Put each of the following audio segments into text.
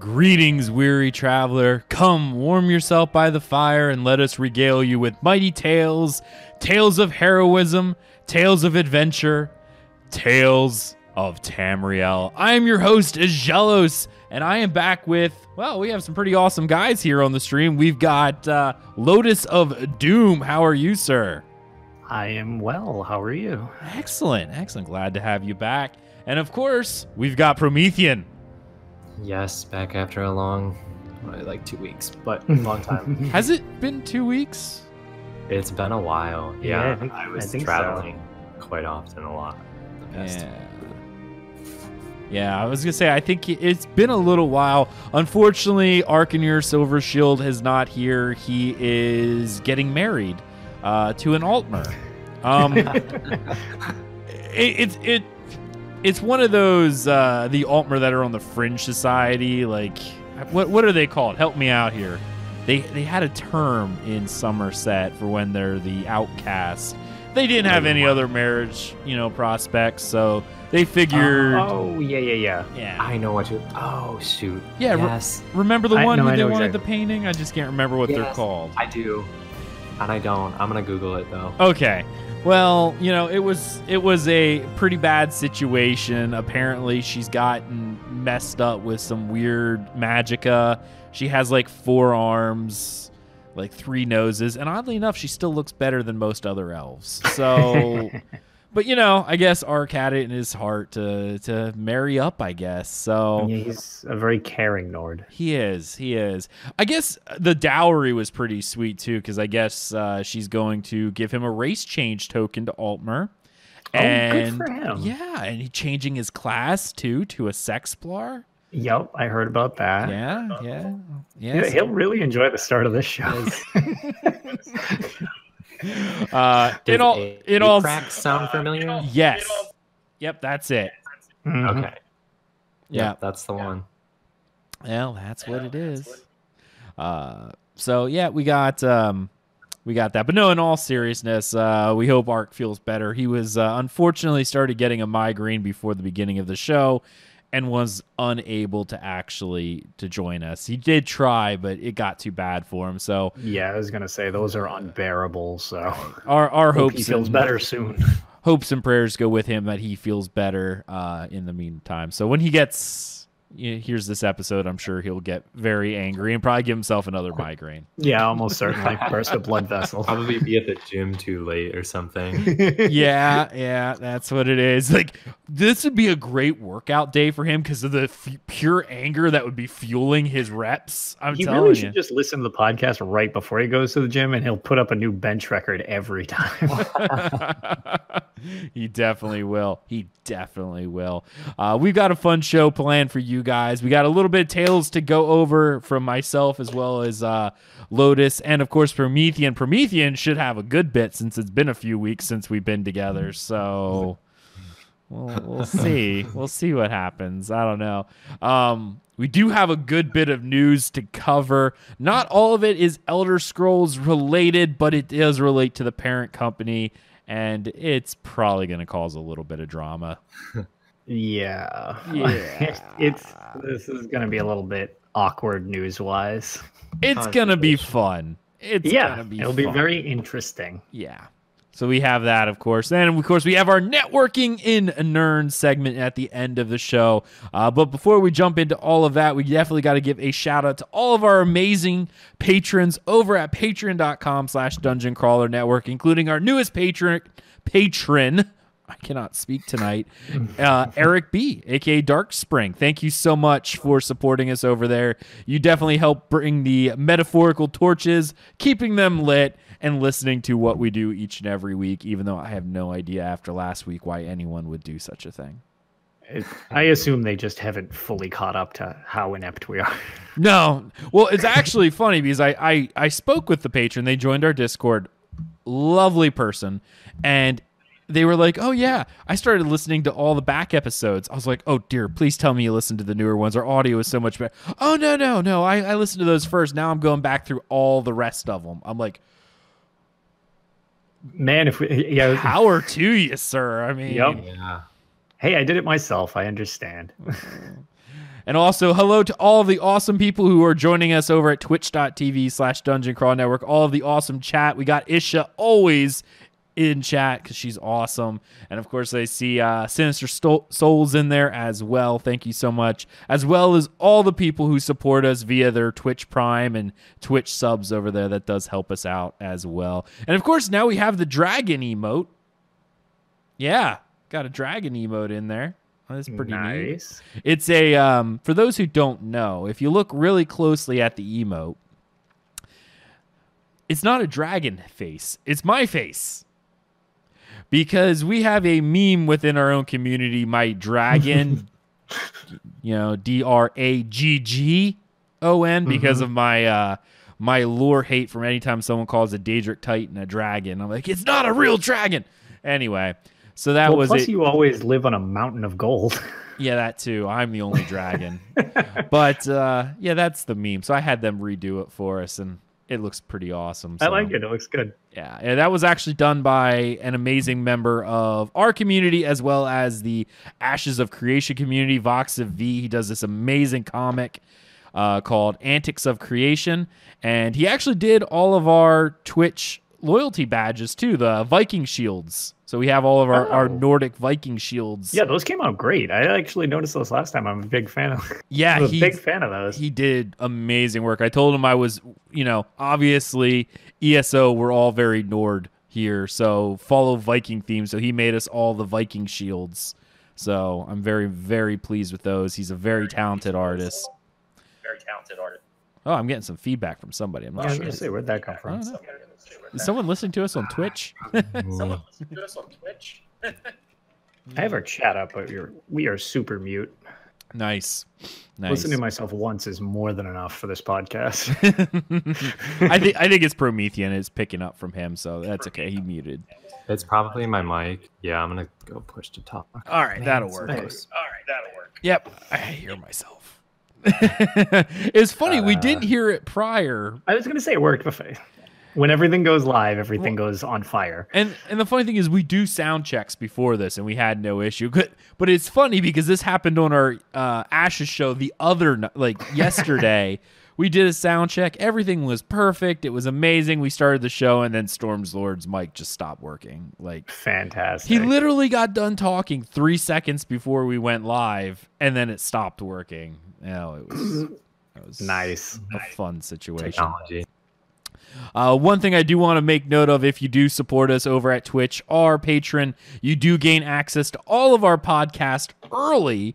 Greetings, weary traveler. Come, warm yourself by the fire and let us regale you with mighty tales, tales of heroism, tales of adventure, tales of Tamriel. I am your host, Aggelos, and I am back with, well, we have some pretty awesome guys here on the stream. We've got Lotus of Doom. How are you, sir? I am well. How are you? Excellent, excellent. Glad to have you back. And of course, we've got Promethean. Yes, back after a long, like 2 weeks, but long time. Has it been 2 weeks? It's been a while. Yeah, I was think traveling quite often, a lot. Yeah, I was going to say, I think it's been a little while. Unfortunately, Arkhaniir Silver Shield is not here. He is getting married to an Altmer. It's one of those, the Altmer that are on the Fringe Society. Like, what are they called? Help me out here. They had a term in Somerset for when they're the outcasts. They didn't have any other marriage, prospects, so they figured... Yeah. I know what you... Oh, shoot. Yeah, yes. Remember the one who they wanted exactly. the painting? I just can't remember what they're called. I do. And I don't. I'm going to Google it, though. Okay. Well, it was a pretty bad situation. Apparently, she's gotten messed up with some weird magicka. She has, 4 arms, 3 noses, and oddly enough, she still looks better than most other elves. So, but, I guess Ark had it in his heart to marry up, I guess. So Yeah, he's a very caring Nord. He is. I guess the dowry was pretty sweet, too, because I guess she's going to give him a race change token to Altmer. And, good for him. Yeah, and he's changing his class, too, to a Sexplar. Yep, I heard about that. Yeah. He'll really enjoy the start of this show. It all crack sound familiar? Yes. Yep, that's it. Mm-hmm. Okay. Yeah, that's the one. Well, that's what it is. So yeah, we got that. But no, in all seriousness, we hope Ark feels better. He was unfortunately started getting a migraine before the beginning of the show, and was unable to join us. He did try, but it got too bad for him. So yeah, I was gonna say those are unbearable. So our hopes he feels better soon. Hopes and prayers go with him that he feels better in the meantime. So when he hears this episode, I'm sure he'll get very angry and probably give himself another migraine. Yeah, almost certainly. Burst a blood vessel. Probably be at the gym too late or something. Yeah, that's what it is. This would be a great workout day for him because of the pure anger that would be fueling his reps. He really should just listen to the podcast right before he goes to the gym, and he'll put up a new bench record every time. He definitely will. We've got a fun show planned for you guys. We got a little bit of tales to go over from myself as well as Lotus, and of course Promethean. Promethean should have a good bit since it's been a few weeks since we've been together. So we'll see. We'll see what happens. I don't know. We do have a good bit of news to cover. Not all of it is Elder Scrolls related, but it does relate to the parent company, and it's probably going to cause a little bit of drama. Yeah. This is going to be a little bit awkward news-wise. It's going to be fun. It'll be very interesting. Yeah. So we have that, of course. And, of course, we have our Networking in Nirn segment at the end of the show. But before we jump into all of that, we definitely got to give a shout-out to all of our amazing patrons over at patreon.com/dungeoncrawlernetwork, including our newest patron, I cannot speak tonight, Eric B., a.k.a. Dark Spring. Thank you so much for supporting us over there. You definitely help bring the metaphorical torches, keeping them lit, and listening to what we do each and every week, even though I have no idea after last week why anyone would do such a thing. I assume they just haven't fully caught up to how inept we are. No. Well, it's actually funny because I spoke with the patron. They joined our Discord. Lovely person. And they were like, oh, yeah, I started listening to all the back episodes. I was like, oh, dear, please tell me you listened to the newer ones. Our audio is so much better. Oh, no. I listened to those first. Now I'm going back through all the rest of them. I'm like, man, power to you, sir. I mean, yeah. Hey, I did it myself. I understand. And also, hello to all of the awesome people who are joining us over at twitch.tv/Dungeon Crawl Network. All of the awesome chat. We got Isha always in chat because she's awesome. And of course, I see Sinister Souls in there as well. Thank you so much. As well as all the people who support us via their Twitch Prime and Twitch subs over there. That does help us out as well. And of course, now we have the dragon emote. Yeah, got a dragon emote in there. That's pretty nice. Neat. It's a for those who don't know, if you look really closely at the emote, it's not a dragon face. It's my face. Because we have a meme within our own community, my dragon, DRAGGON, because of my my lore hate from anytime someone calls a Daedric Titan a dragon. I'm like, it's not a real dragon. Anyway. So that was plus it. You always live on a mountain of gold. Yeah, that too. I'm the only dragon. But yeah, that's the meme. So I had them redo it for us, and it looks pretty awesome. So, I like it. It looks good. Yeah, that was actually done by an amazing member of our community as well as the Ashes of Creation community, Vox of V. He does this amazing comic called Antics of Creation, and he actually did all of our Twitch loyalty badges too, the Viking shields. So we have all of our Nordic Viking shields. Yeah, those came out great. I actually noticed those last time. I'm a big fan of them. Yeah, I'm a big fan of those. He did amazing work. I told him I was, obviously ESO, we're all very Nord here, so follow Viking theme. So he made us all the Viking shields. So I'm very, very pleased with those. He's a very talented artist. Oh, I'm getting some feedback from somebody. I'm not sure. I was going to say, where'd that come from? Is someone listening to us on Twitch? I have our chat up, but we are super mute. Nice. Listening to myself once is more than enough for this podcast. I think it's Promethean. It's picking up from him, so that's okay. He muted. It's probably my mic. Yeah, I'm gonna go push to talk. All right, that'll work. Nice. Yep, I hear myself. It's funny, we didn't hear it prior. I was gonna say it worked before. When everything goes live, everything goes on fire. And the funny thing is we do sound checks before this, and we had no issue. But it's funny because this happened on our Ashes show yesterday. We did a sound check. Everything was perfect. It was amazing. We started the show, and then Storm's Lord's mic just stopped working. Fantastic. He literally got done talking 3 seconds before we went live, and then it stopped working. It was nice. A fun situation. Technology. One thing I do want to make note of, if you do support us over at Twitch, our patron, you do gain access to all of our podcasts early,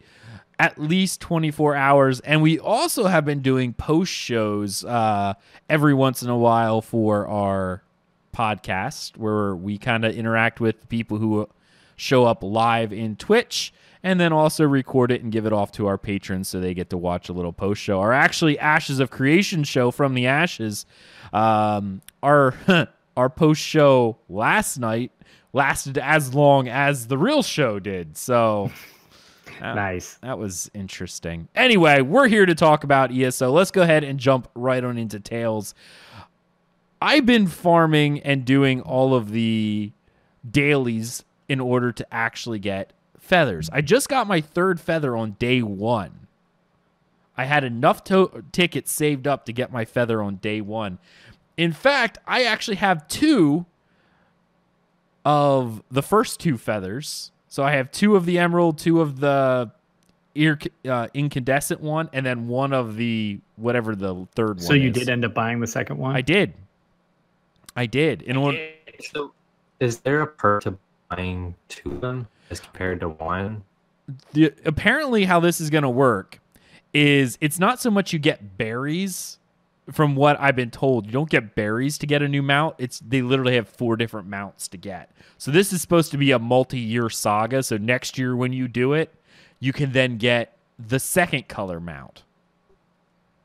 at least 24 hours. And we also have been doing post shows every once in a while for our podcast, where we kind of interact with people who show up live in Twitch, and then also record it and give it off to our patrons so they get to watch a little post show. Our actually Ashes of Creation show from the Ashes, our post show last night lasted as long as the real show did. So nice. That was interesting. Anyway, we're here to talk about ESO. Let's go ahead and jump right on into Tales. I've been farming and doing all of the dailies in order to actually get feathers. I just got my 3rd feather on day 1. I had enough tickets saved up to get my feather on day 1. In fact, I actually have 2 of the first 2 feathers. So I have 2 of the emerald, 2 of the incandescent one, and then 1 of the whatever the 3rd one is. So you did end up buying the 2nd one? I did. So is there a perk to buying 2 of them as compared to 1? Apparently how this is going to work is it's not so much you get berries. From what I've been told, you don't get berries to get a new mount. They literally have 4 different mounts to get. So this is supposed to be a multi-year saga. So next year when you do it, you can then get the 2nd color mount.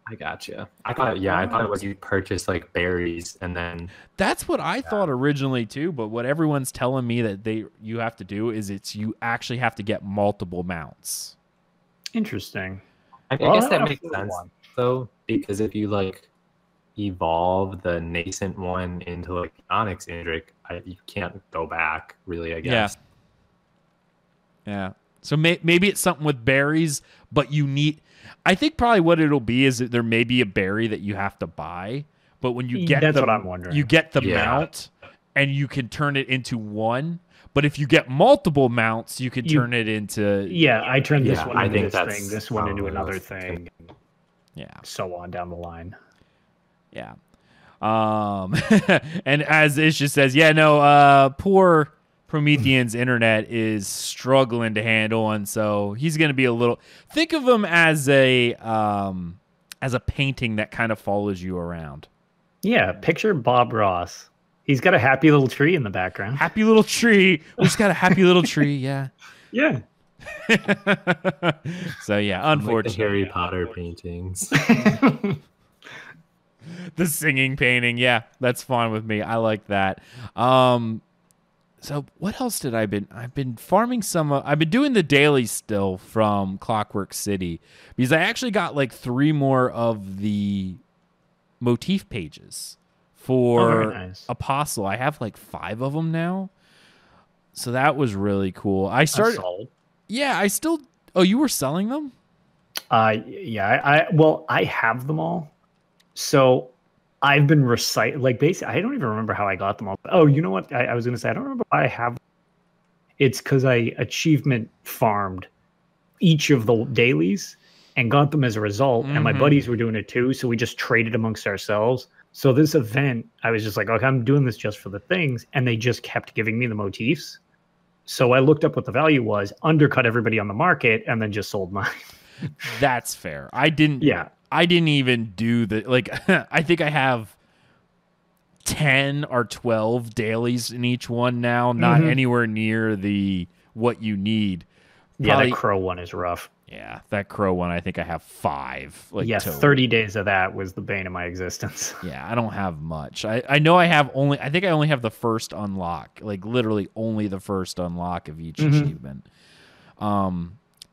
I gotcha. I thought it was you purchase berries and then. That's what I thought originally too. But what everyone's telling me that you have to do is you actually have to get multiple mounts. Interesting. I guess that makes sense though, because if you evolve the nascent one into Onyx Indrik, you can't go back really. I guess. Yeah. So maybe it's something with berries, but you need. I think probably what it'll be is that there may be a berry that you have to buy, but when you get That's what I'm wondering. you get the mount, and you can turn it into one. But if you get multiple mounts, you can turn it into. Yeah, I turned this one into this thing, this one into another thing. Yeah. So on down the line. Yeah. And as Isha says, poor Promethean's internet is struggling to handle, and so he's going to be a little. Think of him as a painting that kind of follows you around. Yeah, picture Bob Ross. He's got a happy little tree in the background. Happy little tree. We just got a happy little tree. Yeah. Yeah. So yeah, unfortunately, like the Harry Potter paintings. The singing painting. Yeah, that's fine with me. I like that. So what else did I've been farming some. I've been doing the dailies still from Clockwork City because I actually got like 3 more of the motif pages for Apostle. I have like 5 of them now. So that was really cool. I started. Yeah, I still. Oh, you were selling them? Yeah. I have them all. So I've been reciting, like, basically, I don't even remember how I got them all. Oh, you know what? I was going to say, I don't remember why I have them. It's because I achievement farmed each of the dailies and got them as a result. And my buddies were doing it too. So we just traded amongst ourselves. So this event, I was just like, okay, I'm doing this just for the things. And they just kept giving me the motifs. So I looked up what the value was, undercut everybody on the market, and then just sold mine. That's fair. I didn't even do the, like, I think I have 10 or 12 dailies in each one now, not anywhere near what you need. Probably, that crow one is rough. Yeah, that crow one, I think I have 5. Like, yeah, total. 30 days of that was the bane of my existence. Yeah, I don't have much. I know I think I only have the first unlock, like literally only the first unlock of each achievement.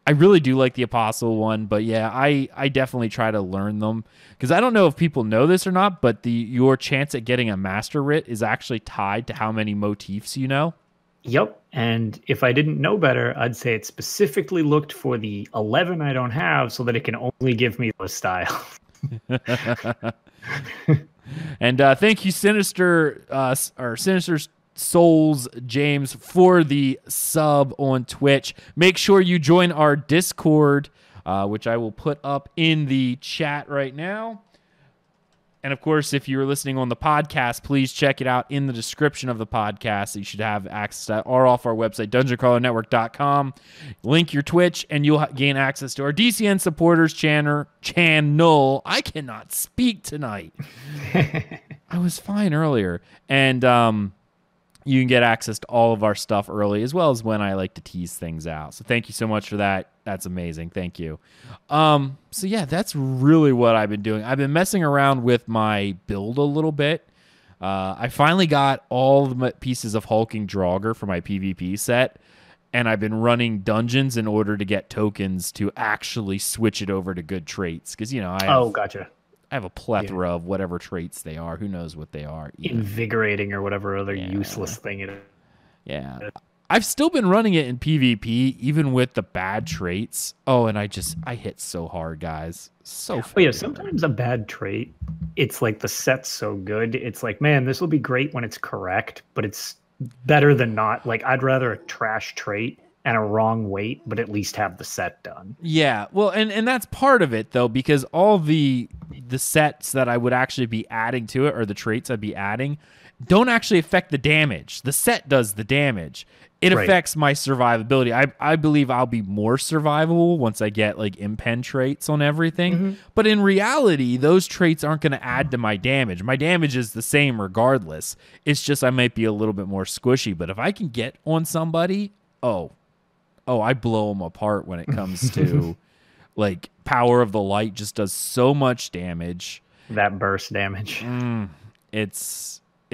I really do like the Apostle one, but yeah, I definitely try to learn them because I don't know if people know this or not, but your chance at getting a Master Writ is actually tied to how many motifs you know. Yep, and if I didn't know better, I'd say it specifically looked for the 11 I don't have so that it can only give me those styles. And thank you, Sinister Souls James, for the sub on Twitch. Make sure you join our Discord, which I will put up in the chat right now. And of course, if you're listening on the podcast, please check it out in the description of the podcast. You should have access to that, or off our website, dungeoncrawlernetwork.com. Link your Twitch, and you'll gain access to our DCN supporters channel. I cannot speak tonight. I was fine earlier. And you can get access to all of our stuff early, as well as when I like to tease things out. So thank you so much for that. That's amazing. Thank you. So yeah, that's really what I've been doing. I've been messing around with my build a little bit. I finally got all the pieces of Hulking Draugr for my PvP set, and I've been running dungeons in order to get tokens to actually switch it over to good traits. Because, gotcha. I have a plethora of whatever traits they are. Who knows what they are? Invigorating or whatever other useless thing it is. Yeah. I've still been running it in PvP, even with the bad traits. Oh, and I hit so hard, guys. So fast. Oh, yeah, sometimes a bad trait, it's like the set's so good. It's like, man, this will be great when it's correct, but it's better than not. Like, I'd rather a trash trait and a wrong weight, but at least have the set done. Yeah, well, and that's part of it, though, because all the sets that I would actually be adding to it, or the traits I'd be adding, don't actually affect the damage. The set does the damage. It affects my survivability. I believe I'll be more survivable once I get like impen traits on everything. But in reality, those traits aren't going to add to my damage. My damage is the same regardless. It's just I might be a little bit more squishy. But if I can get on somebody, I blow them apart when it comes to like Power of the Light just does so much damage. That burst damage.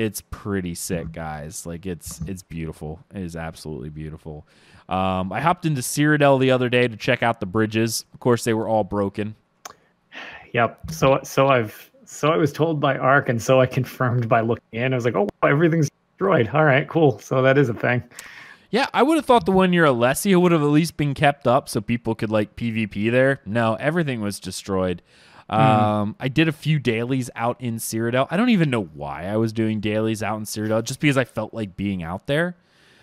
It's pretty sick, guys. Like it's beautiful. It is absolutely beautiful. I hopped into Cyrodiil the other day to check out the bridges. Of course, they were all broken. Yep. So I was told by Ark, and so I confirmed by looking in. I was like, oh, everything's destroyed. All right, cool. So that is a thing. Yeah, I would have thought the 1 year Alessia would have at least been kept up so people could like PvP there. No, everything was destroyed. I did a few dailies out in Cyrodiil. I don't even know why I was doing dailies out in Cyrodiil, just because I felt like being out there.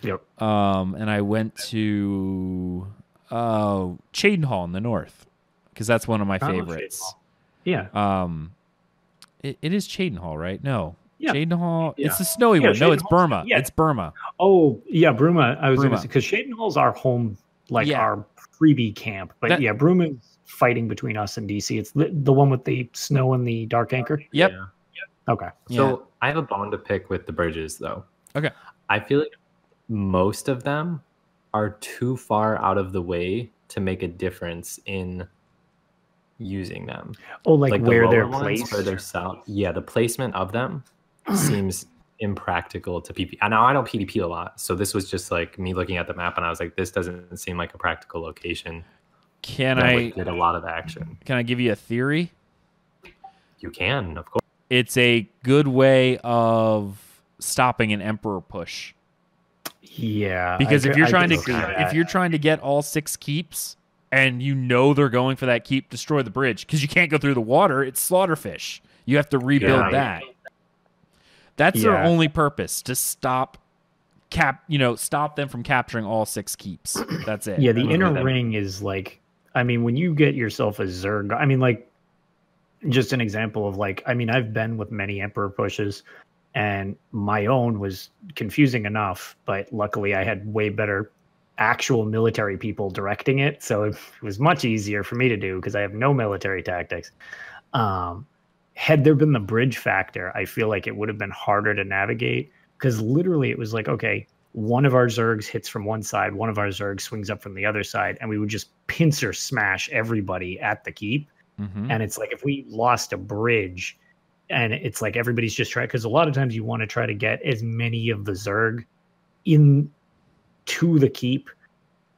Yep. And I went to Cheydinhall in the north because that's one of my favorites. Yeah. It is Cheydinhall, right? No. Yeah. Cheydinhall. Yeah. It's the snowy one. No, it's Burma. Yeah. It's Burma. Oh, yeah, Bruma. I was going Bruma. to say, because Cheydinhall's our home, like Yeah. our freebie camp. But yeah, Bruma's fighting between us and DC. It's the one with the snow and the Dark Anchor. Yep. Yeah. Okay. So I have a bone to pick with the bridges, though. Okay. I feel like most of them are too far out of the way to make a difference in using them. Oh, like the where lower they're ones, placed? where they're yeah, the placement of them seems impractical to PvP. And now I don't PvP a lot, so this was just like me looking at the map, and I was like, this doesn't seem like a practical location. Can that I would get a lot of action? Can I give you a theory? You can, of course. It's a good way of stopping an Emperor push. Yeah. Because if you're trying to to get all 6 keeps and you know they're going for that keep, destroy the bridge because you can't go through the water. It's slaughterfish. You have to rebuild that. That's their only purpose, to stop them from capturing all 6 keeps. That's it. Yeah, the inner ring is like, I mean, when you get yourself a Zerg, I mean, like, just an example of like, I mean, I've been with many Emperor pushes, and my own was confusing enough, but luckily I had way better actual military people directing it, so it was much easier for me to do because I have no military tactics. Had there been the bridge factor, I feel like it would have been harder to navigate, because literally it was like, okay, one of our Zergs hits from one side, one of our Zergs swings up from the other side, and we would just pincer smash everybody at the keep. Mm-hmm. And it's like, if we lost a bridge, and it's like everybody's just trying, because a lot of times you want to try to get as many of the Zerg in to the keep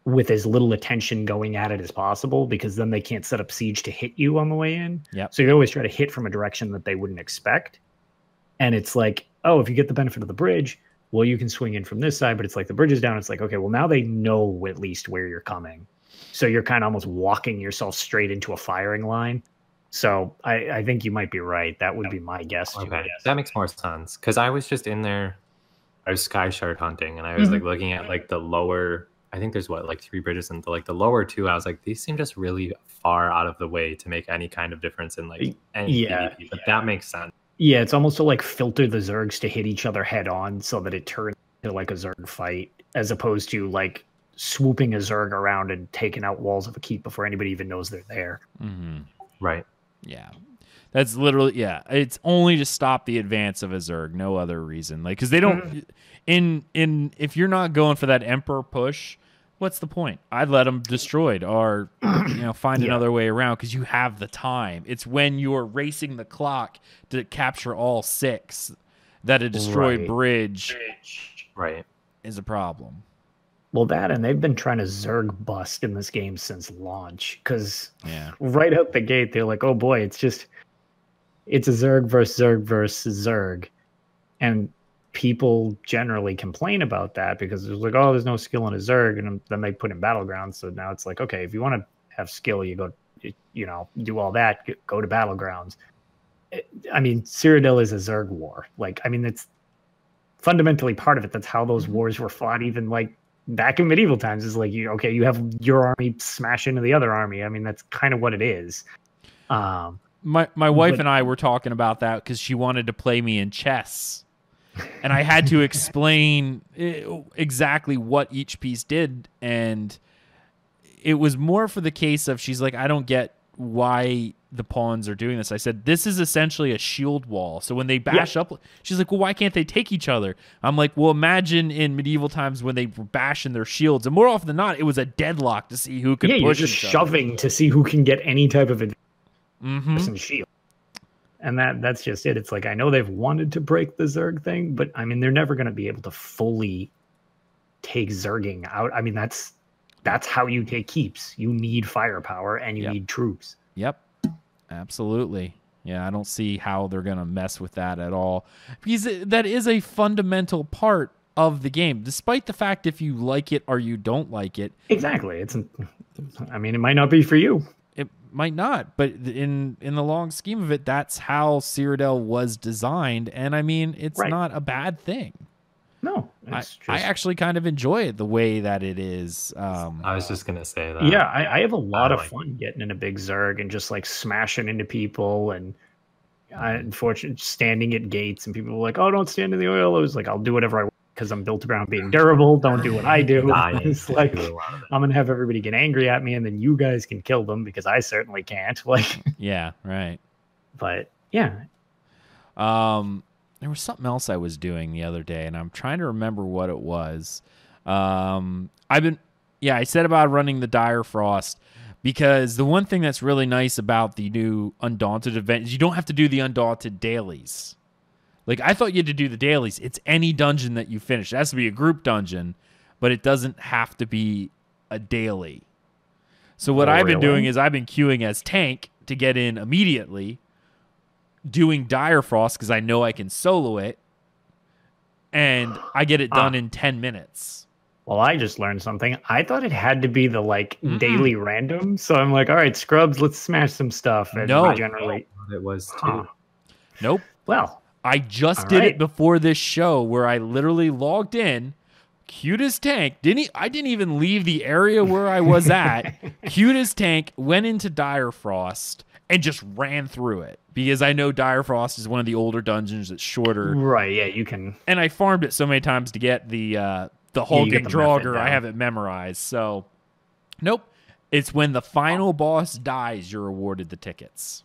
with as little attention going at it as possible, because then they can't set up siege to hit you on the way in. Yep. So you always try to hit from a direction that they wouldn't expect. And it's like, oh, if you get the benefit of the bridge, well, you can swing in from this side, but it's like the bridge is down. It's like, okay, well, now they know at least where you're coming. So you're kind of almost walking yourself straight into a firing line. So I think you might be right. That would be my guess. Okay, that makes more sense. Because I was just in there, I was sky shard hunting, and I was like looking at like the lower, I think there's like 3 bridges, and like the lower 2, I was like, these seem just really far out of the way to make any kind of difference in like any PvP. But that makes sense. Yeah, it's almost to like filter the Zergs to hit each other head on so that it turns into like a Zerg fight, as opposed to like swooping a Zerg around and taking out walls of a keep before anybody even knows they're there. Mm-hmm. Right. Yeah. That's literally, yeah. It's only to stop the advance of a Zerg, no other reason. Like, because they don't, if you're not going for that Emperor push, what's the point? I'd let them destroyed or, find another way around, because you have the time. It's when you're racing the clock to capture all 6 that a destroyed bridge is a problem. Well, that, and they've been trying to Zerg bust in this game since launch, because right out the gate, they're like, oh boy, it's a Zerg versus Zerg versus Zerg. And people generally complain about that because it's like, oh, there's no skill in a Zerg, and then they put in Battlegrounds. So now it's like, okay, if you want to have skill, you go, do all that, go to Battlegrounds. I mean, Cyrodiil is a Zerg war. Like, I mean, it's fundamentally part of it. That's how those wars were fought, even like back in medieval times. Is like, you have your army smash into the other army. I mean, that's kind of what it is. My wife and I were talking about that because she wanted to play me in chess, and I had to explain exactly what each piece did, and it was more for the case of, she's like, I don't get why the pawns are doing this. I said, this is essentially a shield wall. So when they bash up, she's like, well, why can't they take each other? I'm like, well, imagine in medieval times when they were bashing their shields, and more often than not, it was a deadlock to see who could push. You're just shoving to see who can get any type of advantage shield. And that's just it. It's like, I know they've wanted to break the Zerg thing, but I mean, they're never going to be able to fully take Zerging out. I mean, that's how you take keeps. You need firepower and you need troops. Yep. Absolutely. Yeah, I don't see how they're going to mess with that at all, because that is a fundamental part of the game, despite the fact if you like it or you don't like it. Exactly. I mean, it might not be for you. It might not, but in the long scheme of it, that's how Cyrodiil was designed, and I mean, it's not a bad thing. No, I actually kind of enjoy it the way that it is. I was just gonna say that. Yeah, I have a lot of fun getting in a big Zerg and just like smashing into people, and unfortunately standing at gates, and people are like, "Oh, don't stand in the oil." I was like, "I'll do whatever I want because I'm built around being durable. Don't do what I do." It's like I'm gonna have everybody get angry at me, and then you guys can kill them because I certainly can't. Like, yeah, right. But yeah, there was something else I was doing the other day, and I'm trying to remember what it was. I said about running the Dire Frost, because the one thing that's really nice about the new Undaunted event is you don't have to do the Undaunted dailies. Like, I thought you had to do the dailies. It's any dungeon that you finish. It has to be a group dungeon, but it doesn't have to be a daily. So what I've been doing is I've been queuing as tank to get in immediately, doing Dire Frost because I know I can solo it, and I get it done in 10 minutes. Well, I just learned something. I thought it had to be the daily random. So I'm like, all right, scrubs, let's smash some stuff. And generally, it was too. Nope. Well, I just did it before this show, where I literally logged in, queued as tank. I didn't even leave the area where I was at. Queued as tank, went into Dire Frost, and just ran through it, because I know Dire Frost is one of the older dungeons that's shorter. Right, yeah, you can. And I farmed it so many times to get the hulking Draugr. I have it memorized. So, nope. It's when the final boss dies, you're awarded the tickets.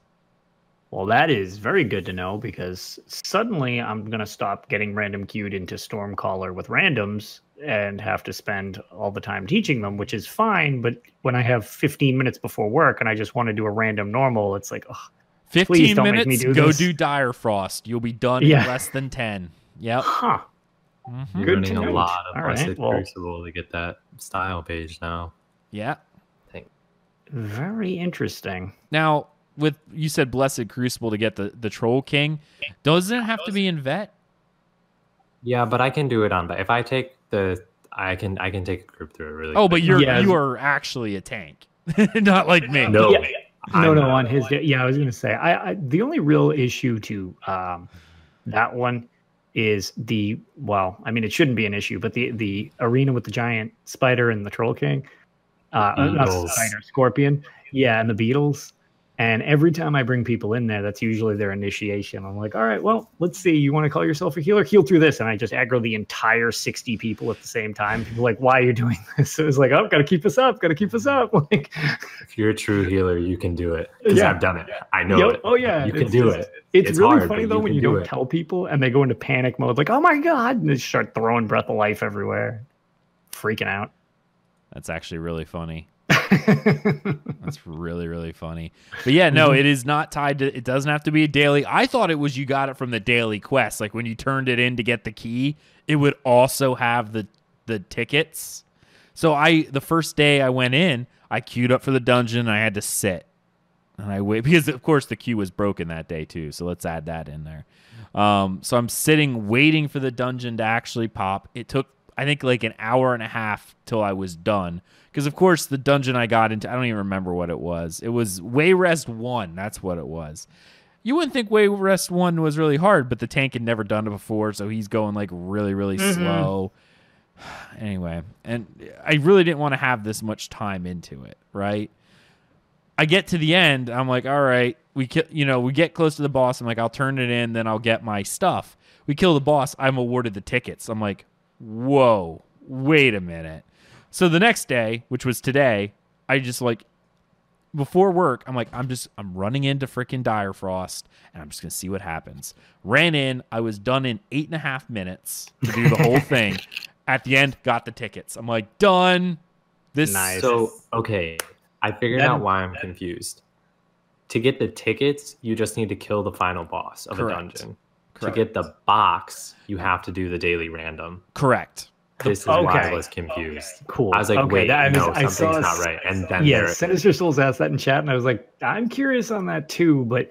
Well, that is very good to know, because suddenly I'm going to stop getting random queued into Stormcaller with randoms and have to spend all the time teaching them, which is fine. But when I have 15 minutes before work and I just want to do a random normal, it's like, 15 minutes, do Dire Frost. You'll be done in less than 10. Yep. Huh. You're running a lot of Blessed Crucible to get that style page now. Yeah. Very interesting. Now, you said Blessed Crucible to get the Troll King. Doesn't it have to be in Vet? Yeah, but I can do it on Vet. If I take I can take a group through it really. Oh, quick. But you are actually a tank, not like me. No, no. On his I was gonna say the only real issue to that one is it shouldn't be an issue, but the arena with the giant spider and the Troll King, not spider, scorpion, and the beetles. And every time I bring people in there, that's usually their initiation. I'm like, all right, well, let's see. You want to call yourself a healer? Heal through this. And I just aggro the entire 60 people at the same time. People are like, why are you doing this? So it's like, oh, got to keep us up. Like, if you're a true healer, you can do it. Because I've done it. I know it. Oh, yeah. You can do it. It's really hard, funny, though, when you don't tell people and they go into panic mode. Like, oh, my God. And they start throwing Breath of Life everywhere. Freaking out. That's actually really funny. That's really, really funny. But yeah, no, it is not tied to, it doesn't have to be a daily. I thought it was you got it from the daily quest. Like when you turned it in to get the key, it would also have the tickets. So the first day I went in, I queued up for the dungeon and I had to sit. And I wait because of course the queue was broken that day too. So let's add that in there. So I'm sitting waiting for the dungeon to actually pop. It took, I think, like an hour and a half till I was done. Because, of course, the dungeon I got into, I don't even remember what it was. It was Wayrest 1. That's what it was. You wouldn't think Wayrest 1 was really hard, but the tank had never done it before, so he's going, like, really, really slow. Anyway, and I really didn't want to have this much time into it, right? I get to the end. I'm like, all right, we get close to the boss. I'm like, I'll turn it in, then I'll get my stuff. We kill the boss. I'm awarded the tickets. I'm like, whoa, wait a minute. So the next day, which was today, I just like, before work, I'm like, I'm running into freaking Dire Frost, and I'm just going to see what happens. Ran in. I was done in 8.5 minutes to do the whole thing. At the end, got the tickets. I'm like, done. Nice. So, okay. I figured out why I'm confused. To get the tickets, you just need to kill the final boss of a dungeon. Correct. To get the box, you have to do the daily random. Correct. This is why I was confused. Cool. I was like, wait, no, something's not right. And then Sinister Souls asked that in chat, and I was like, I'm curious on that too, but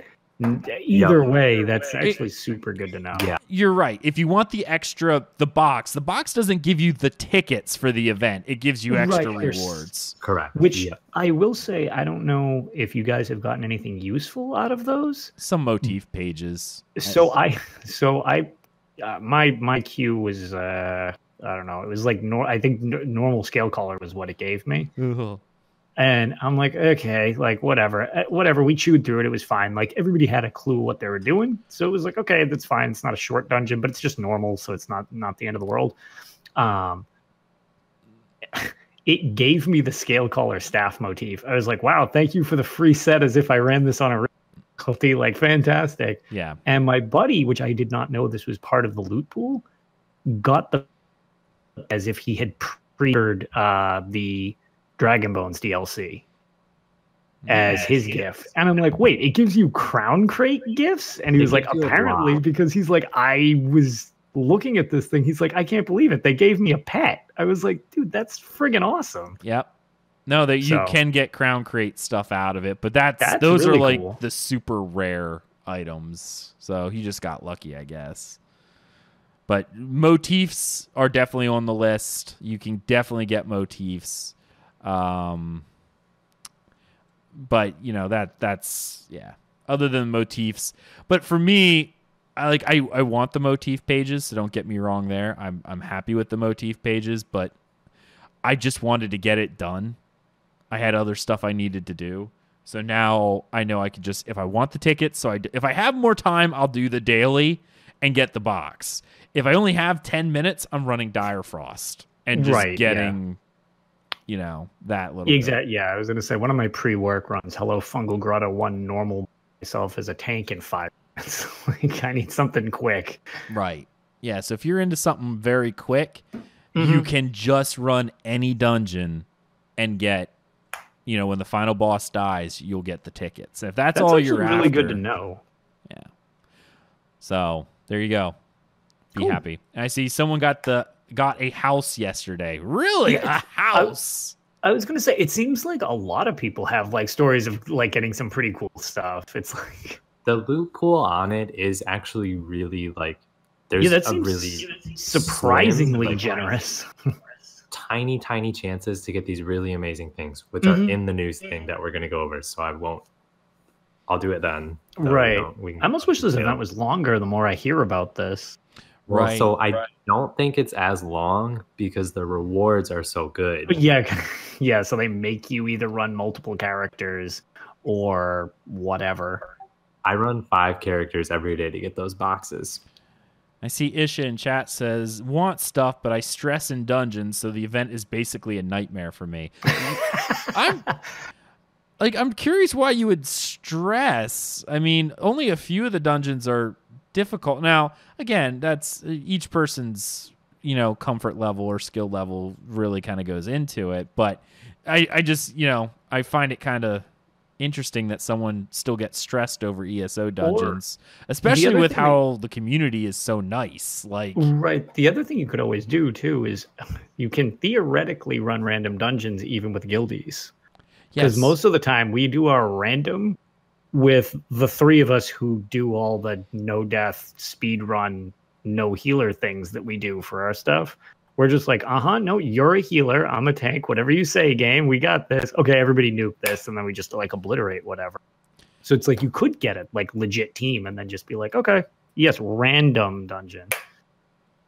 Either way, that's actually super good to know. Yeah. You're right. If you want the box doesn't give you the tickets for the event. It gives you extra rewards. Correct. Which I will say, I don't know if you guys have gotten anything useful out of those. Some motif pages. My queue was I don't know. It was like I think normal scale color was what it gave me. Ooh. And I'm like, okay, like whatever. We chewed through it. It was fine. Like everybody had a clue what they were doing, so it was like, okay, that's fine. It's not a short dungeon, but it's just normal, so it's not the end of the world. It gave me the scale caller staff motif. I was like, wow, thank you for the free set, as if I ran this on a difficulty. Like, fantastic. Yeah. And my buddy, which I did not know this was part of the loot pool, got the as if he had pre-ordered the Dragon Bones DLC as his gift. And I'm like, wait, it gives you Crown Crate gifts? And he was like, apparently, because he's like, I was looking at this thing. He's like, I can't believe it. They gave me a pet. I was like, dude, that's friggin' awesome. Yep. No, you can get Crown Crate stuff out of it, but those really are like cool. the super rare items. So he just got lucky, I guess. But motifs are definitely on the list. You can definitely get motifs. But you know, that's other than motifs. But for me, I want the motif pages, so don't get me wrong there. I'm happy with the motif pages, but I just wanted to get it done. I had other stuff I needed to do. So now I know I could just, if I want the tickets, if I have more time, I'll do the daily and get the box. If I only have 10 minutes, I'm running Dire Frost and just getting, you know, that little bit. Yeah, I was going to say, one of my pre-work runs, Hello Fungal Grotto, one normal myself as a tank in 5 minutes. Like, I need something quick. Right. Yeah, so if you're into something very quick, you can just run any dungeon and get, you know, when the final boss dies, you'll get the tickets. If that's all you're after. That's really good to know. Yeah. So, there you go. Be happy. And I see someone got a house yesterday. Really? A house? I was going to say, it seems like a lot of people have like stories of like getting some pretty cool stuff. It's like the loot pool on it is actually really like there's a really surprisingly generous. Tiny chances to get these really amazing things, which are in the news thing that we're going to go over. So I'll do it then. Right. I almost wish this event was longer the more I hear about this. Well, so I don't think it's as long because the rewards are so good. But yeah. So they make you either run multiple characters or whatever. I run 5 characters every day to get those boxes. I see Isha in chat says, want stuff, but I stress in dungeons, so the event is basically a nightmare for me. I'm curious why you would stress. I mean, only a few of the dungeons are difficult. Now, again, that's each person's, you know, comfort level or skill level really kind of goes into it. But I just, you know, I find it kind of interesting that someone still gets stressed over ESO dungeons, especially with how the community is so nice. Like, right. The other thing you could always do too is you can theoretically run random dungeons even with guildies. Because most of the time we do our random with the 3 of us who do all the no death, speed run, no healer things that we do for our stuff. We're just like, no, you're a healer, I'm a tank, whatever you say, game, we got this. Okay, everybody nuke this, and then we just like obliterate whatever. So it's like you could get it like legit team and then just be like, okay, yes, random dungeon.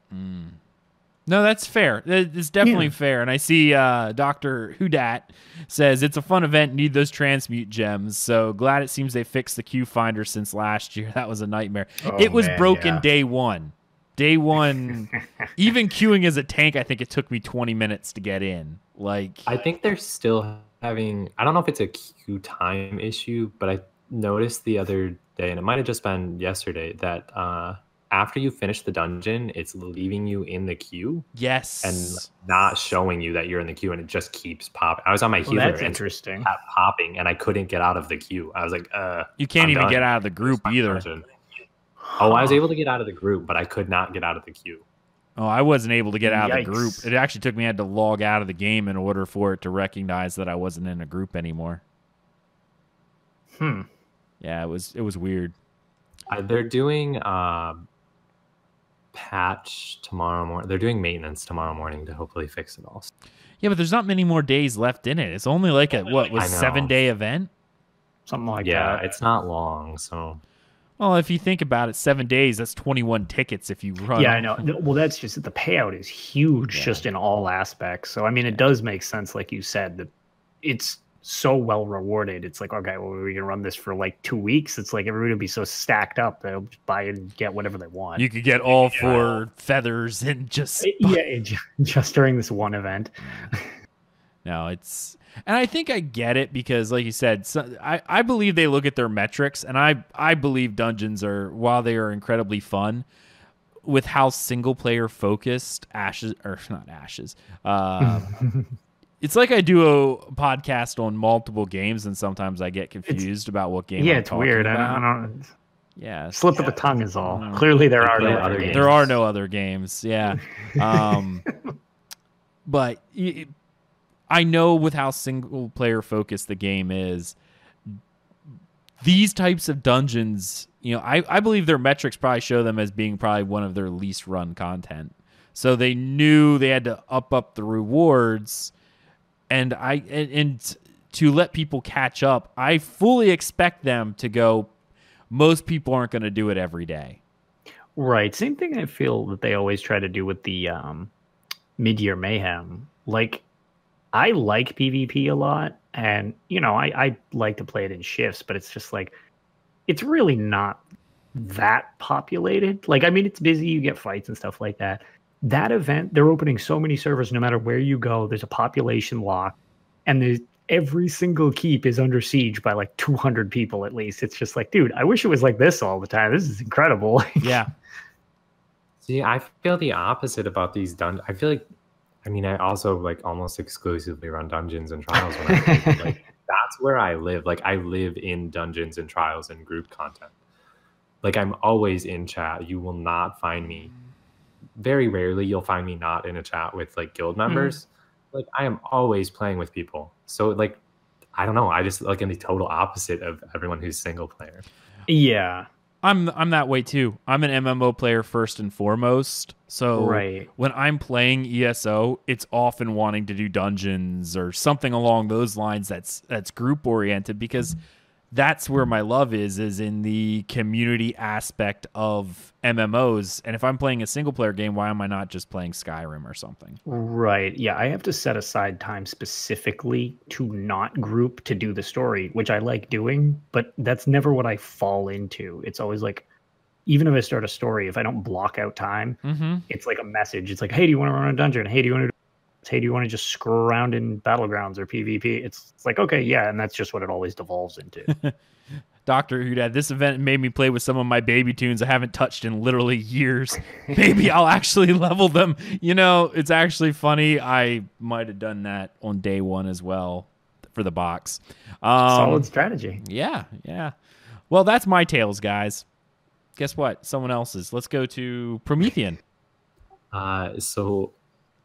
No, that's fair. It's definitely fair. And I see Dr. Hudat says, it's a fun event, need those transmute gems. So glad it seems they fixed the queue finder since last year. That was a nightmare. It was broken day one. Day one, even queuing as a tank, I think it took me 20 minutes to get in. Like, I think they're still having, I don't know if it's a queue time issue, but I noticed the other day, and it might have just been yesterday, that after you finish the dungeon, it's leaving you in the queue. Yes. And not showing you that you're in the queue, and it just keeps popping. I was on my healer. That's interesting. It kept popping, and I couldn't get out of the queue. I was like, you can't even get out of the group either. Oh, I was able to get out of the group, but I could not get out of the queue. Oh, I wasn't able to get out of the group. It actually took me, I had to log out of the game in order for it to recognize that I wasn't in a group anymore. Yeah, it was weird. They're doing patch tomorrow morning. They're doing maintenance tomorrow morning to hopefully fix it all. Yeah, but there's not many more days left in it. It's only like a what was 7-day event. Something like that. Yeah, it's not long, so. Well, if you think about it, 7 days, that's 21 tickets if you run. Yeah, I know. Well, that's just the payout is huge just in all aspects. So, I mean, it does make sense, like you said, that it's so well rewarded. It's like, okay, well, we're going to run this for like 2 weeks. It's like everybody will be so stacked up, they'll just buy and get whatever they want. You could get all 4 feathers and just... just during this one event. No, it's... And I think I get it because, like you said, I believe they look at their metrics, and I believe dungeons are, while they are incredibly fun, with how single-player focused Ashes... Or not Ashes. It's like I do a podcast on multiple games, and sometimes I get confused about what game I'm talking weird. about. I don't Yeah, slip of the tongue is all. Clearly, there are no other games. There are no other games. Yeah, but I know with how single player focused the game is, these types of dungeons. You know, I believe their metrics probably show them as being probably one of their least run content. So they knew they had to up the rewards, and to let people catch up. I fully expect them to go. Most people aren't going to do it every day. Right. Same thing I feel that they always try to do with the mid-year mayhem. Like, I like PvP a lot, and, you know, I like to play it in shifts, but it's just like, it's really not that populated. Like, I mean, it's busy, you get fights and stuff like that. That event, they're opening so many servers, no matter where you go, there's a population lock, and every single keep is under siege by like 200 people at least. It's just like, dude, I wish it was like this all the time. This is incredible. Yeah. See, I feel the opposite about these dungeons. I feel like, I mean, I also like almost exclusively run dungeons and trials when I play. Like, that's where I live. Like, I live in dungeons and trials and group content. Like, I'm always in chat. You will not find me. Very rarely you'll find me not in a chat with like guild members. Like, I am always playing with people. So like, I don't know. I just like in the total opposite of everyone who's single player. Yeah. I'm that way too. I'm an MMO player first and foremost. So when I'm playing ESO, it's often wanting to do dungeons or something along those lines that's group oriented, because that's where my love is in the community aspect of MMOs. And if I'm playing a single player game, why am I not just playing Skyrim or something? Right. Yeah, I have to set aside time specifically to not group to do the story, which I like doing, but that's never what I fall into. It's always like, even if I start a story, if I don't block out time, it's like a message. It's like, hey, do you want to run a dungeon? Hey, do you want to just screw around in Battlegrounds or PvP? It's like, okay, yeah, and that's just what it always devolves into. Dr. Hoodad, this event made me play with some of my baby tunes I haven't touched in literally years. Maybe I'll actually level them. You know, it's actually funny. I might have done that on day one as well for the box. Solid strategy. Yeah. Well, that's my tales, guys. Guess what? Someone else's. Let's go to Promethean. So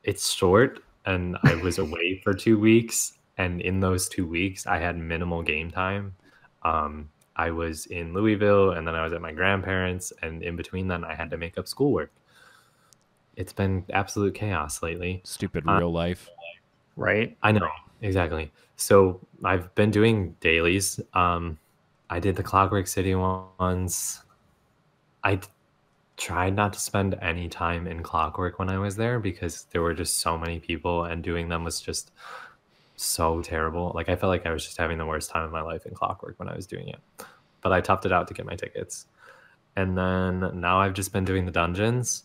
it's short, and I was away for 2 weeks, and in those 2 weeks, I had minimal game time. I was in Louisville, and then I was at my grandparents', and in between then, I had to make up schoolwork. It's been absolute chaos lately. Stupid real life. Right? I know, exactly. So I've been doing dailies. I did the Clockwork City ones. I tried not to spend any time in Clockwork when I was there because there were just so many people, and doing them was just so terrible. Like, I felt like I was just having the worst time of my life in Clockwork when I was doing it. But I toughed it out to get my tickets. And then now I've just been doing the dungeons.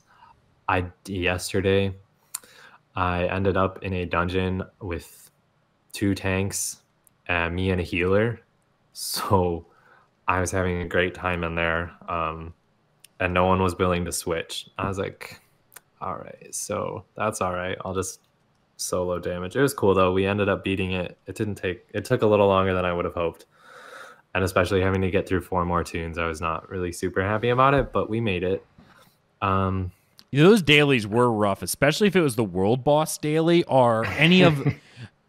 Yesterday, I ended up in a dungeon with 2 tanks, me and a healer. So I was having a great time in there. And no one was willing to switch. I was like, all right, so that's all right. I'll just solo damage. It was cool though. We ended up beating it. It took a little longer than I would have hoped. And especially having to get through 4 more tunes, I was not really super happy about it, but we made it. Those dailies were rough, especially if it was the world boss daily or any of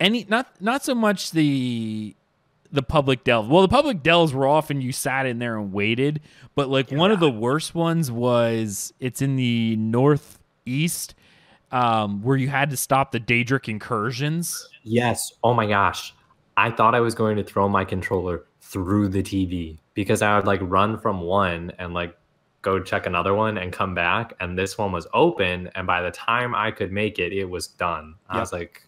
not so much the the public delves. Well, the public delves were often you sat in there and waited, but like one of the worst ones was it's in the northeast where you had to stop the Daedric incursions. Yes. Oh my gosh. I thought I was going to throw my controller through the TV because I would like run from one and like go check another one and come back, and this one was open, and by the time I could make it, it was done. I was like,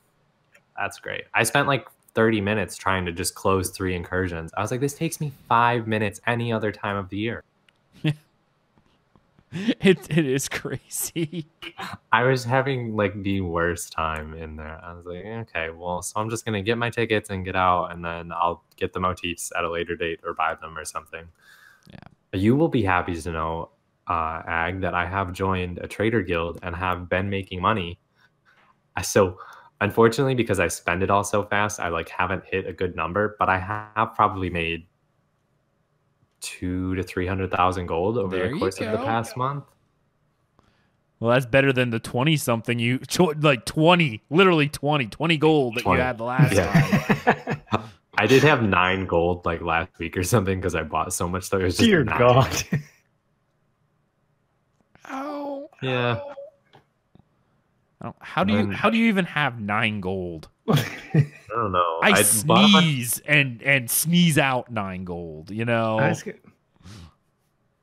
that's great. I spent like 30 minutes trying to just close 3 incursions. I was like, this takes me 5 minutes any other time of the year. It is crazy. I was having like the worst time in there. I was like, okay, well, so I'm just gonna get my tickets and get out, and then I'll get the motifs at a later date or buy them or something. Yeah. You will be happy to know, Ag, that I have joined a trader guild and have been making money. So unfortunately, because I spend it all so fast, I like haven't hit a good number, but I have probably made 200,000 to 300,000 gold over the course of the past month. Well, that's better than the 20 something you like 20 gold that you had the last time. I did have 9 gold like last week or something because I bought so much that it was just dear God. Ow. Yeah. How do you even have 9 gold? I don't know. I sneeze and sneeze out 9 gold, you know.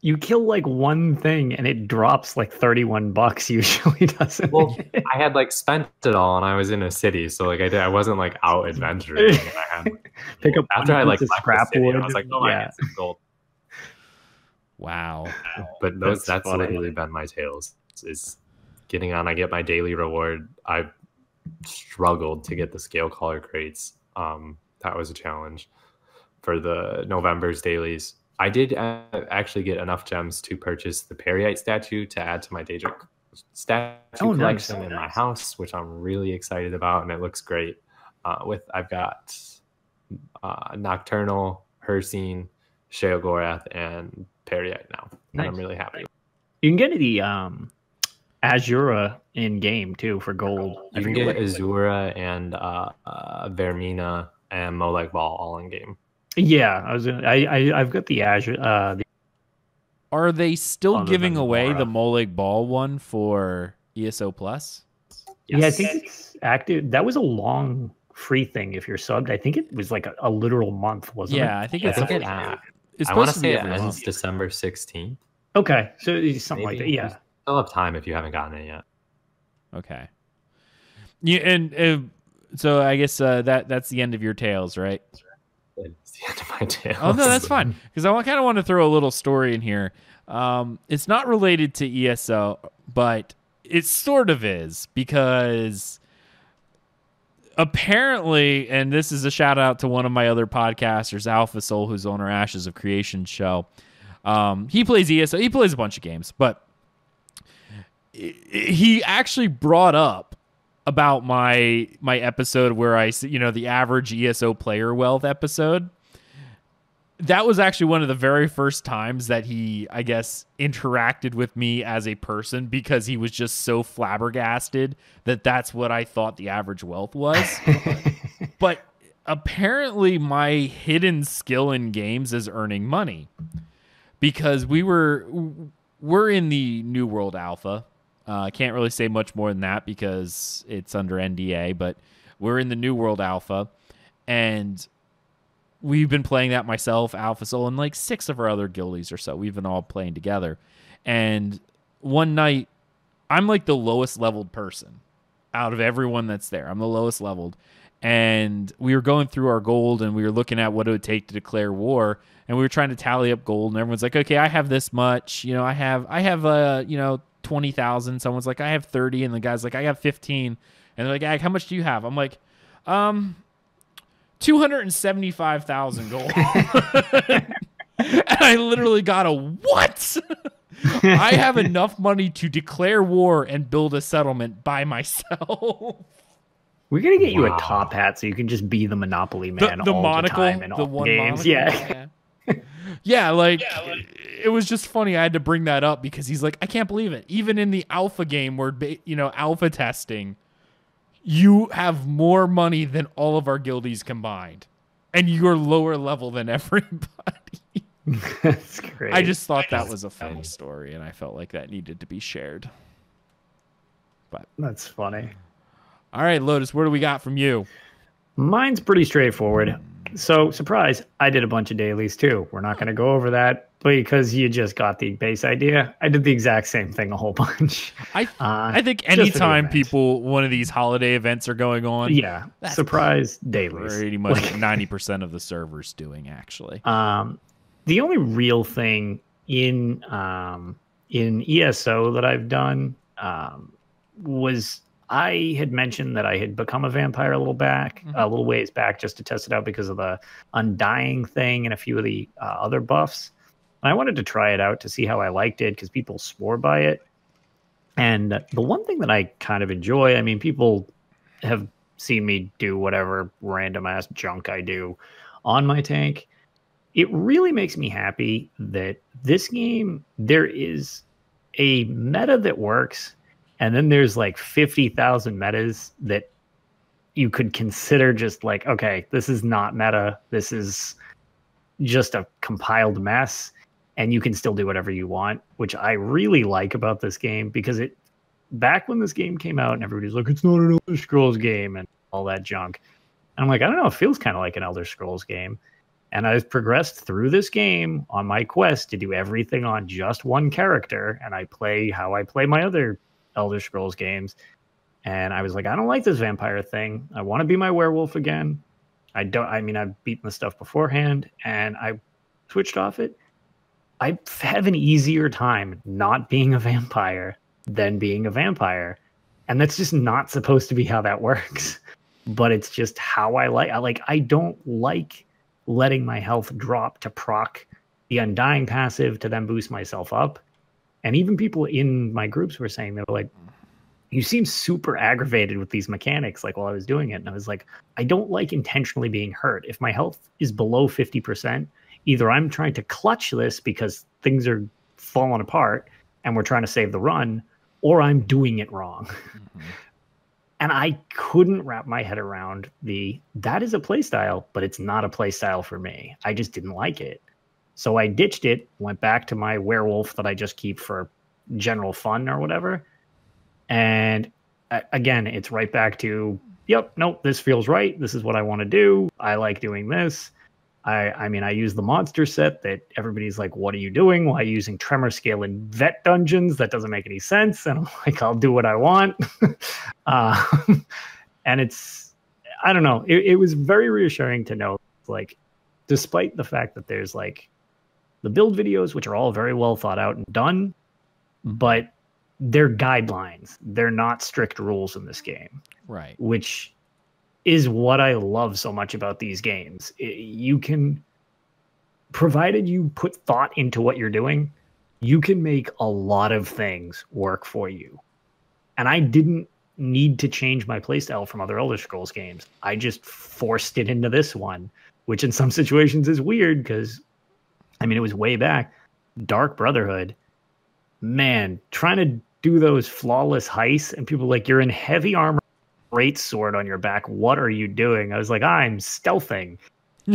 You kill like one thing and it drops like $31 usually, doesn't well, it? I had like spent it all and I was in a city, so like I wasn't like out adventuring. I had pick up after I like scrap wood. I was like, oh, I get some gold. Wow. But that's literally been my tales. Is getting on, I get my daily reward. I struggled to get the scale collar crates. That was a challenge for the November's dailies. I did actually get enough gems to purchase the Periite statue to add to my Daedric statue collection in my house, which I'm really excited about, and it looks great. I've got Nocturnal, Hircine, Sheogorath, and Periite now. And I'm really happy. You can get the Azura in game too for gold. You can get Azura and Vermina and Molag Bal all in game. Yeah, I've got the Azure. Are they still giving away the Molag Bal one for ESO Plus? Yes. Yeah, I think it's active. That was a long free thing if you're subbed. I think it was like a literal month, wasn't it? Yeah, I think it's I want to say it ends December 16th. Okay, so it's something like that. Yeah. You still have time if you haven't gotten it yet. Okay. Yeah, and so I guess that's the end of your tales, right? It's the end of my tales. Oh no, that's fine because I kind of want to throw a little story in here. It's not related to ESO, but it sort of is because apparently, and this is a shout out to one of my other podcasters, Alpha Soul, who's on our Ashes of Creation show. He plays ESO. He plays a bunch of games, but he actually brought up about my episode where the average ESO player wealth episode. That was actually one of the very first times that he, I guess, interacted with me as a person because he was just so flabbergasted that that's what I thought the average wealth was. But apparently my hidden skill in games is earning money because we're in the New World Alpha. I can't really say much more than that because it's under NDA, but we're in the New World Alpha, and we've been playing that myself, Alpha Soul, and like 6 of our other guildies or so. We've been all playing together. And one night, I'm like the lowest leveled person out of everyone that's there. I'm the lowest leveled. And we were going through our gold, and we were looking at what it would take to declare war, and we were trying to tally up gold, and everyone's like, okay, I have this much. I have 20,000. Someone's like, I have 30, and the guy's like, I have 15. And they're like, Ag, how much do you have? I'm like, 275,000 gold. And I literally got a what? I have enough money to declare war and build a settlement by myself. We're gonna get you a top hat so you can just be the Monopoly man the all monocle, the time in all one games. Monocle, Yeah. It was just funny. I had to bring that up because he's like, I can't believe it. Even in the alpha game where, alpha testing, you have more money than all of our guildies combined. and you're lower level than everybody. That's great. I just thought that was a funny story, and I felt like that needed to be shared. But that's funny. All right, Lotus, what do we got from you? Mine's pretty straightforward. So, surprise, I did a bunch of dailies too. We're not going to go over that because you just got the base idea. I did the exact same thing a whole bunch. I think anytime one of these holiday events are going on, yeah, surprise dailies. Pretty much 90% of the servers doing, actually. The only real thing in ESO that I've done was I had mentioned that I had become a vampire a little ways back, just to test it out because of the undying thing and a few of the other buffs. And I wanted to try it out to see how I liked it because people swore by it. And the one thing that I kind of enjoy, I mean, people have seen me do whatever random ass junk I do on my tank. It really makes me happy that this game, there is a meta that works, and then there's like 50,000 metas that you could consider just like, okay, this is not meta. This is just a compiled mess, and you can still do whatever you want, which I really like about this game because back when this game came out and everybody's like, it's not an Elder Scrolls game and all that junk. And I'm like, I don't know, it feels kind of like an Elder Scrolls game. And I've progressed through this game on my quest to do everything on just one character. And I play how I play my other Elder Scrolls games. And I was like, I don't like this vampire thing. I want to be my werewolf again. I've beaten the stuff beforehand and I switched off it. I have an easier time not being a vampire than being a vampire. And that's just not supposed to be how that works. But it's just how I don't like letting my health drop to proc the Undying passive to then boost myself up. And even people in my groups were saying, they were like, you seem super aggravated with these mechanics, like while I was doing it. And I was like, I don't like intentionally being hurt. If my health is below 50%, either I'm trying to clutch this because things are falling apart and we're trying to save the run, or I'm doing it wrong. Mm-hmm. And I couldn't wrap my head around that is a playstyle, but it's not a playstyle for me. I just didn't like it. So I ditched it, went back to my werewolf that I just keep for general fun or whatever. And again, it's right back to, yep, nope, this feels right. This is what I want to do. I like doing this. I use the monster set that everybody's like, what are you doing? Why are you using tremor scale in vet dungeons? That doesn't make any sense. And I'm like, I'll do what I want. And it's, I don't know. It was very reassuring to know, like, despite the fact that there's like the build videos, which are all very well thought out and done, but they're guidelines. They're not strict rules in this game. Right. Which is what I love so much about these games. You can, provided you put thought into what you're doing, you can make a lot of things work for you. And I didn't need to change my playstyle from other Elder Scrolls games. I just forced it into this one, which in some situations is weird because, it was way back. Dark Brotherhood, man, trying to do those flawless heists and people like, you're in heavy armor, great sword on your back. What are you doing? I was like, I'm stealthing.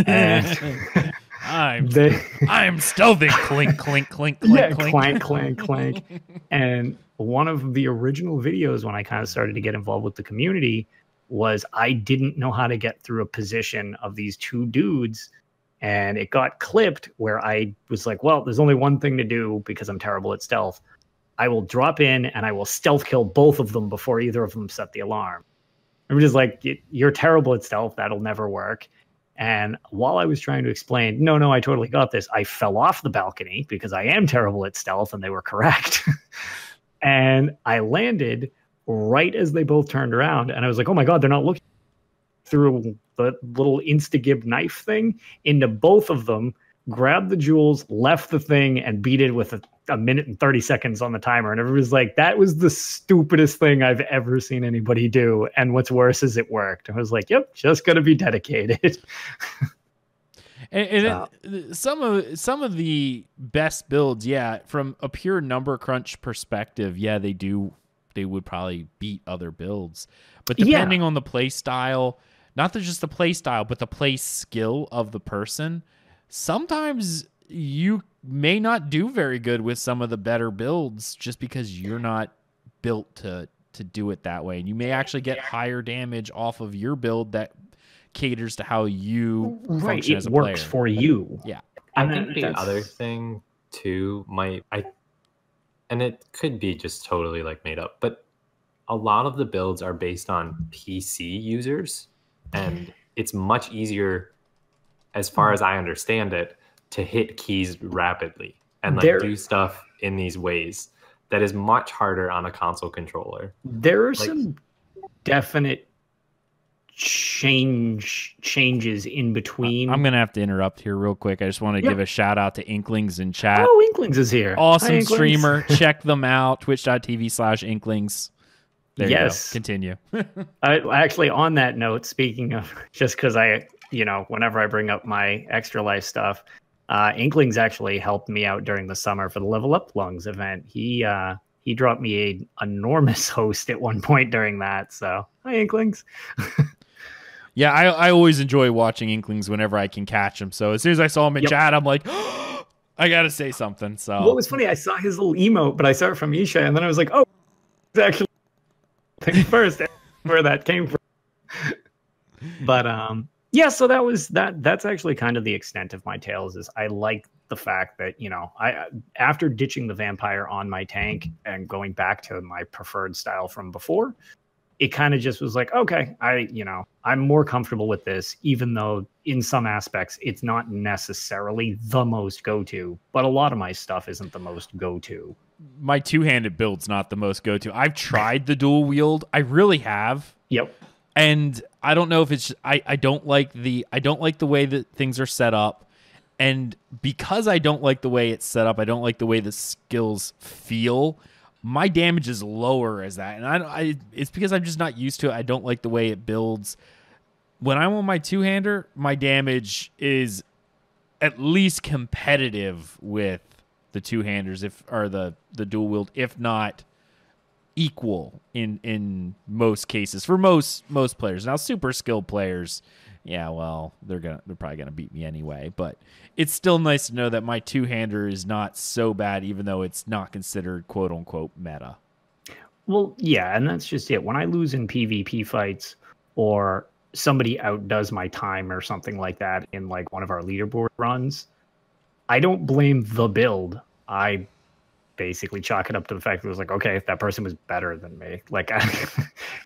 And I'm stealthing. Clink, clink, clink, clink, yeah, clink. Clank, clank, clank. And one of the original videos when I kind of started to get involved with the community was I didn't know how to get through a position of these two dudes. And it got clipped where I was like, well, there's only one thing to do because I'm terrible at stealth. I will drop in and I will stealth kill both of them before either of them set the alarm. I'm just like, you're terrible at stealth. That'll never work. And while I was trying to explain, no, I totally got this, I fell off the balcony because I am terrible at stealth, and they were correct. And I landed right as they both turned around. And I was like, oh my God, they're not looking through the little Instagib knife thing into both of them, grabbed the jewels, left the thing, and beat it with a minute and 30 seconds on the timer. And everybody's like, that was the stupidest thing I've ever seen anybody do. And what's worse is it worked. I was like, yep, just got to be dedicated. Some of the best builds, yeah, from a pure number crunch perspective, yeah, they would probably beat other builds. But depending on the play style, not just the play style, but the play skill of the person, sometimes you may not do very good with some of the better builds just because you're not built to do it that way. And you may actually get higher damage off of your build that caters to how you function as a player. It works for you. Yeah. I think the other thing too and it could be just totally like made up, but a lot of the builds are based on PC users, and it's much easier, as far as I understand it, to hit keys rapidly and like do stuff in these ways that is much harder on a console controller. There are some definite changes in between. I'm gonna have to interrupt here real quick. I just want to give a shout out to Inklings in chat. Oh, Inklings is here. Awesome. Hi, streamer. Check them out. Twitch.tv/Inklings. There you go. Continue. Actually, on that note, speaking of, just because whenever I bring up my Extra Life stuff, Inklings actually helped me out during the summer for the Level Up Lungs event. He dropped me an enormous host at one point during that. So, hi, Inklings. Yeah, I always enjoy watching Inklings whenever I can catch them. So as soon as I saw him in chat, I'm like, oh, I got to say something. So what was funny, I saw his little emote, but I saw it from Isha, and then I was like, oh, it's actually first where that came from. But yeah, so that's actually kind of the extent of my tales. Is I like the fact that I after ditching the vampire on my tank and going back to my preferred style from before, it kind of just was like, okay, I'm more comfortable with this, even though in some aspects it's not necessarily the most go-to, but a lot of my stuff isn't the most go-to. My two-handed build's not the most go-to. I've tried the dual wield. I really have. Yep. And I don't know if it's I don't like the way that things are set up. And because I don't like the way it's set up, I don't like the way the skills feel. My damage is lower as that, and it's because I'm just not used to it. I don't like the way it builds. When I'm on my two-hander, my damage is at least competitive with the two-handers, or the dual wield, if not equal in most cases for most players. Now, super skilled players, yeah, well, they're probably gonna beat me anyway. But it's still nice to know that my two-hander is not so bad, even though it's not considered "quote unquote" meta. Well, yeah, and that's just it. When I lose in PvP fights, or somebody outdoes my time or something like that in like one of our leaderboard runs, I don't blame the build. I basically chalk it up to the fact that it was like, okay, that person was better than me. Like,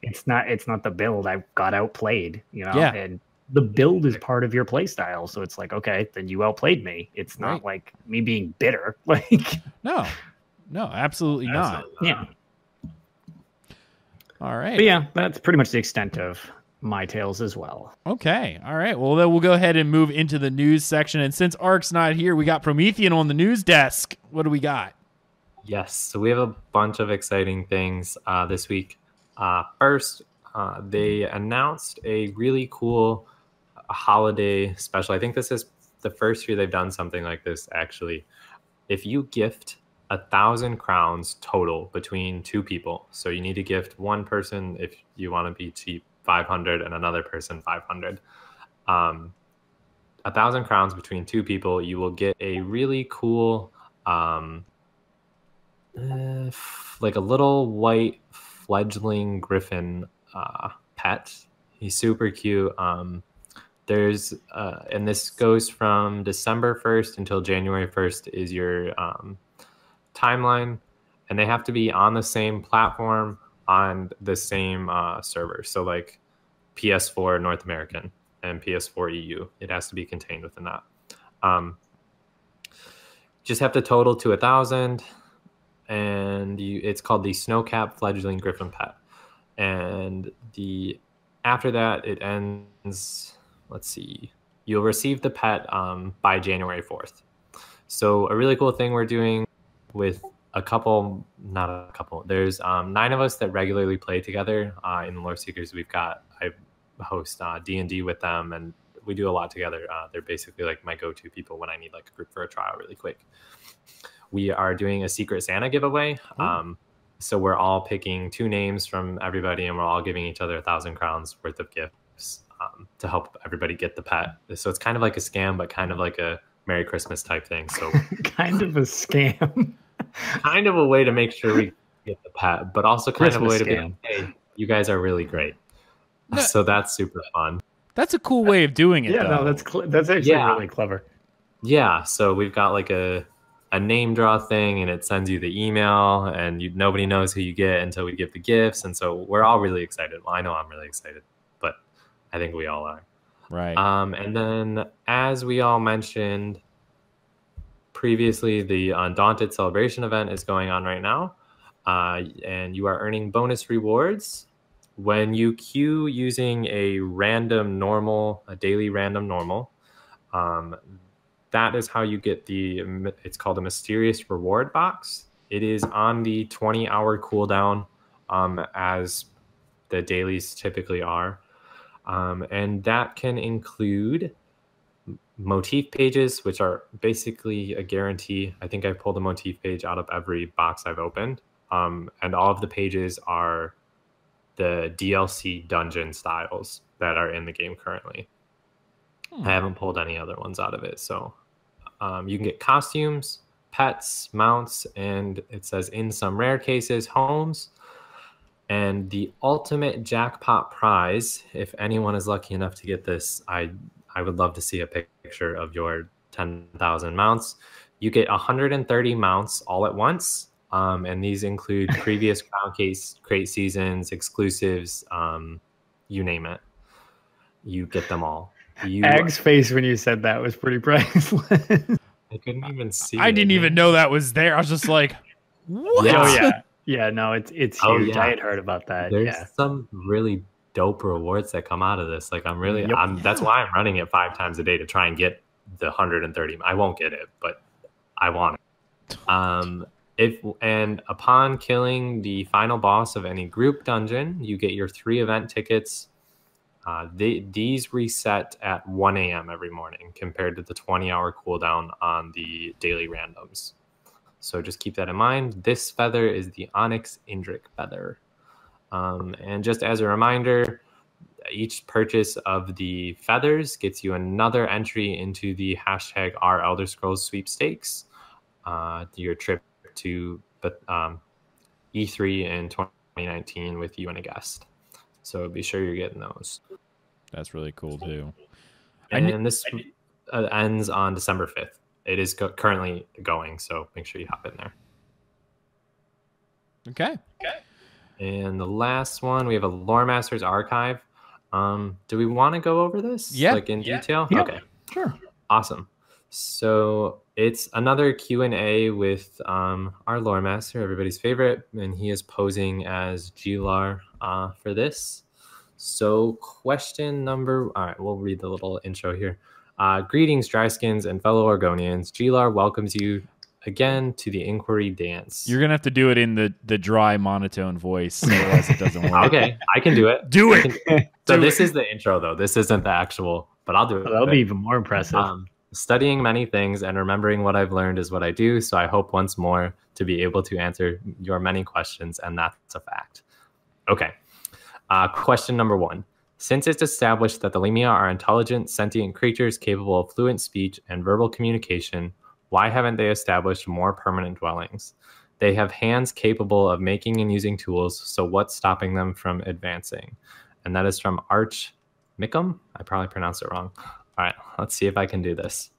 it's not the build. I got outplayed, Yeah. And the build is part of your play style. So it's like, okay, then you outplayed me. It's not like me being bitter. Like, no, absolutely not. Yeah. All right. But yeah, that's pretty much the extent of my tales as well. Okay. All right. Well, then we'll go ahead and move into the news section. And since Ark's not here, we got Promethean on the news desk. What do we got? Yes, so we have a bunch of exciting things this week. First, they announced a really cool holiday special. I think this is the first year they've done something like this, actually. If you gift 1,000 crowns total between two people, so you need to gift one person if you want to be cheap 500 and another person 500. 1,000 crowns between two people, you will get a really cool like a little white fledgling griffin pet. He's super cute. There's and this goes from December 1st until January 1st is your timeline, and they have to be on the same platform on the same server. So like PS4 North American and PS4 EU, it has to be contained within that. Just have to total to 1,000. And it's called the Snowcap Fledgling Griffin Pet. And after that, it ends, let's see, you'll receive the pet by January 4th. So a really cool thing we're doing with there's 9 of us that regularly play together in the Lore Seekers. I host D&D with them, and we do a lot together. They're basically like my go-to people when I need like a group for a trial really quick. We are doing a Secret Santa giveaway. So we're all picking 2 names from everybody, and we're all giving each other 1,000 crowns worth of gifts. to help everybody get the pet. So it's kind of like a scam, but kind of like a Merry Christmas type thing. So kind of a scam. Kind of a way to make sure we get the pet, but also kind Christmas of a way scam. to be like, hey, you guys are really great. So that's super fun. That's a cool way of doing it. Yeah, though. no, that's actually really clever. Yeah, so we've got like a name draw thing, and it sends you the email, and nobody knows who you get until we give the gifts, and so we're all really excited. Well, I know I'm really excited, but I think we all are. Right. And then, as we all mentioned previously, the Undaunted celebration event is going on right now, and you are earning bonus rewards when you queue using a daily random normal. That is how you get it's called a mysterious reward box. It is on the 20-hour cooldown, as the dailies typically are. And that can include motif pages, which are basically a guarantee. I think I pulled a motif page out of every box I've opened. And all of the pages are the DLC dungeon styles that are in the game currently. I haven't pulled any other ones out of it. So you can get costumes, pets, mounts, and it says in some rare cases, homes. And the ultimate jackpot prize, if anyone is lucky enough to get this, I would love to see a picture of your 10,000 mounts. You get 130 mounts all at once. And these include previous Crown Crate seasons, exclusives, you name it. You get them all. Ag's face when you said that was pretty priceless. I couldn't even see I it. didn't even know that was there. I was just like, what? Yeah. Oh yeah. Yeah, no, it's huge. Oh, yeah. I had heard about that. There's some really dope rewards that come out of this. Like that's why I'm running it 5 times a day to try and get the 130. I won't get it, but I want it. Upon killing the final boss of any group dungeon, you get your 3 event tickets. These reset at 1 a.m. every morning compared to the 20-hour cooldown on the daily randoms. So just keep that in mind. This feather is the Onyx Indrik feather. And just as a reminder, each purchase of the feathers gets you another entry into the hashtag #RElderScrolls sweepstakes, your trip to E3 in 2019 with you and a guest. So be sure you're getting those. That's really cool too. And this ends on December 5th. It is currently going, so make sure you hop in there. Okay. And the last one, we have a Loremaster's archive. Do we want to go over this? Yeah. Like in detail? Yeah. Okay. Sure. Awesome. So it's another Q&A with our Loremaster, everybody's favorite, and he is posing as Gilar for this. So question number... All right, we'll read the little intro here. Greetings, Dryskins and fellow Argonians. Gilar welcomes you again to the Inquiry Dance. You're going to have to do it in the dry, monotone voice, otherwise it doesn't work. Okay, I can do it. Do it! So this is the intro, though. This isn't the actual, but I'll do it. That'll be even more impressive. Studying many things and remembering what I've learned is what I do, so I hope once more to be able to answer your many questions, and that's a fact. Okay. Question number 1. Since it's established that the Lemia are intelligent, sentient creatures capable of fluent speech and verbal communication, why haven't they established more permanent dwellings? They have hands capable of making and using tools, so what's stopping them from advancing? And that is from Arch Mickham. I probably pronounced it wrong. All right, let's see if I can do this.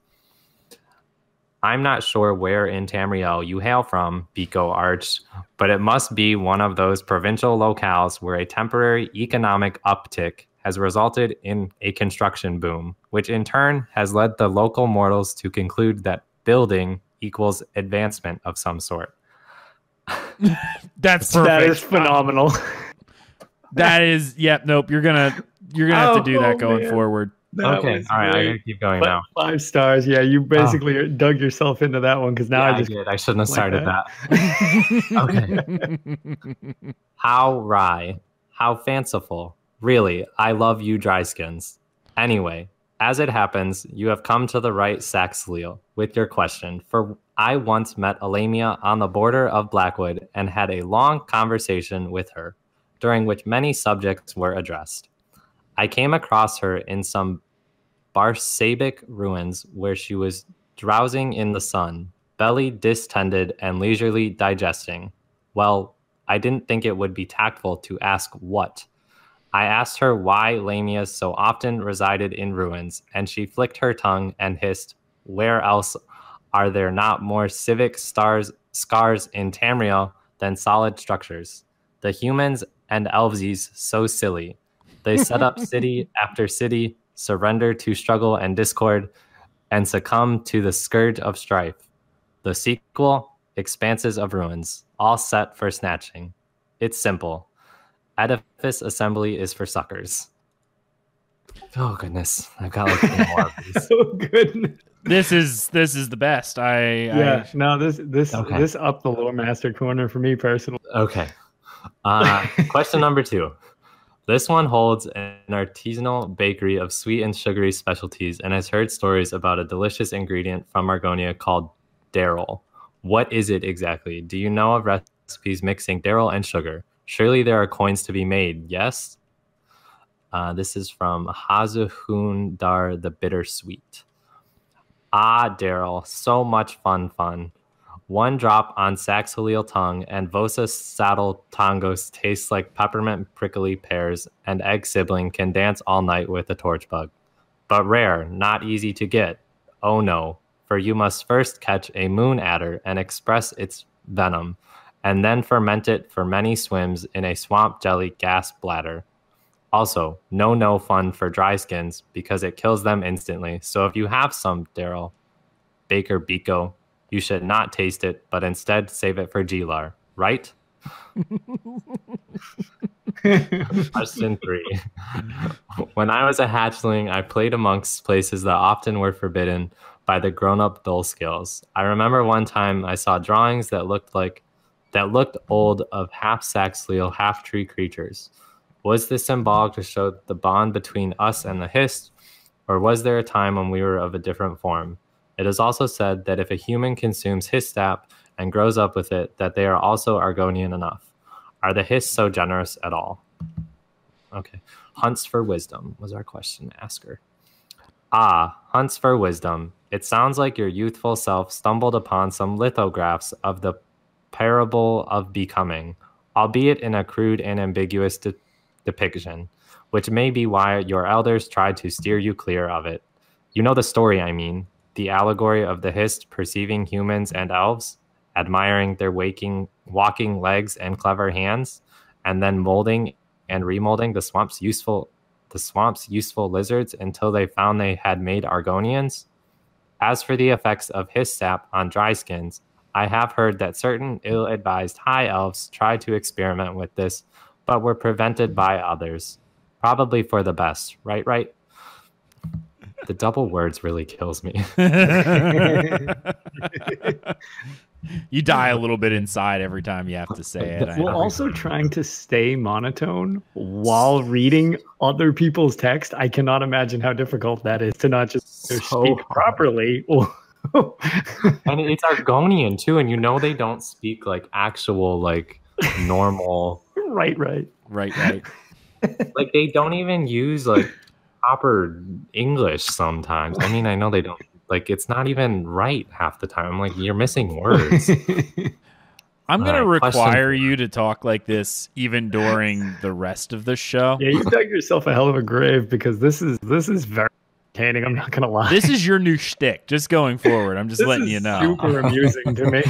I'm not sure where in Tamriel you hail from, Biko Arch, but it must be one of those provincial locales where a temporary economic uptick has resulted in a construction boom, which in turn has led the local mortals to conclude that building equals advancement of some sort. That's perfect. That is phenomenal. That is, nope. You're gonna have to do that going forward. Okay, all right, I gotta keep going now. 5 stars. Yeah, you basically dug yourself into that one because now I did. I shouldn't have started that. Okay. How wry, how fanciful. Really, I love you, Dryskins. Anyway, as it happens, you have come to the right Saxleel with your question. For I once met Alamia on the border of Blackwood and had a long conversation with her, during which many subjects were addressed. I came across her in some Barsabic ruins where she was drowsing in the sun, belly distended and leisurely digesting. Well, I didn't think it would be tactful to ask what. I asked her why lamias so often resided in ruins, and she flicked her tongue and hissed, "Where else are there not more civic scars in Tamriel than solid structures? The humans and elvesies so silly. They set up city after city, surrender to struggle and discord, and succumb to the scourge of strife. The sequel, Expanses of Ruins, all set for snatching. It's simple. Edifice assembly is for suckers." Oh goodness, I've got like 10 more of these. Oh goodness. This is the best. This up the Loremaster corner for me personally. Okay. Question number 2. This one holds an artisanal bakery of sweet and sugary specialties and has heard stories about a delicious ingredient from Argonia called Daryl. What is it exactly? Do you know of recipes mixing Daryl and sugar? Surely there are coins to be made, yes? This is from Hazuhun Dar the Bittersweet. Ah, Daryl, so much fun. One drop on Saxhalil tongue and Vosa saddle tangos tastes like peppermint prickly pears, and egg sibling can dance all night with a torch bug. But rare, not easy to get. Oh no, for you must first catch a moon adder and express its venom, and then ferment it for many swims in a swamp jelly gas bladder. Also, no fun for dry skins because it kills them instantly. So if you have some, Daryl, Baker Biko, you should not taste it, but instead save it for Gilar, right? Question 3. When I was a hatchling, I played amongst places that often were forbidden by the grown-up dull skills. I remember one time I saw drawings that looked old of half Saxhleel, half tree creatures. Was this symbolic to show the bond between us and the Hist, or was there a time when we were of a different form? It is also said that if a human consumes Histap and grows up with it, that they are also Argonian enough. Are the Hist so generous at all? Okay. Hunts for wisdom was our question asker. Ah, hunts for wisdom. It sounds like your youthful self stumbled upon some lithographs of the parable of becoming, albeit in a crude and ambiguous depiction, which may be why your elders tried to steer you clear of it. You know the story, I mean, the allegory of the Hist perceiving humans and elves, admiring their walking legs and clever hands, and then molding and remolding the swamp's useful lizards until they found they had made Argonians. As for the effects of Histap on dry skins, I have heard that certain ill-advised high elves tried to experiment with this, but were prevented by others. Probably for the best, right? The double words really kills me. You die a little bit inside every time you have to say it. Well, also trying to stay monotone while reading other people's text, I cannot imagine how difficult that is to not just speak properly. And it's Argonian too, and you know they don't speak like actual like normal. Right. Like they don't even use like proper English sometimes. I mean, I know they don't. Like it's not even right half the time. I'm like, you're missing words. I'm going to require you to talk like this even during the rest of the show. Yeah, you dug yourself a hell of a grave because this is very entertaining. I'm not going to lie. This is your new shtick. Just going forward. I'm just letting you know. Super amusing to me.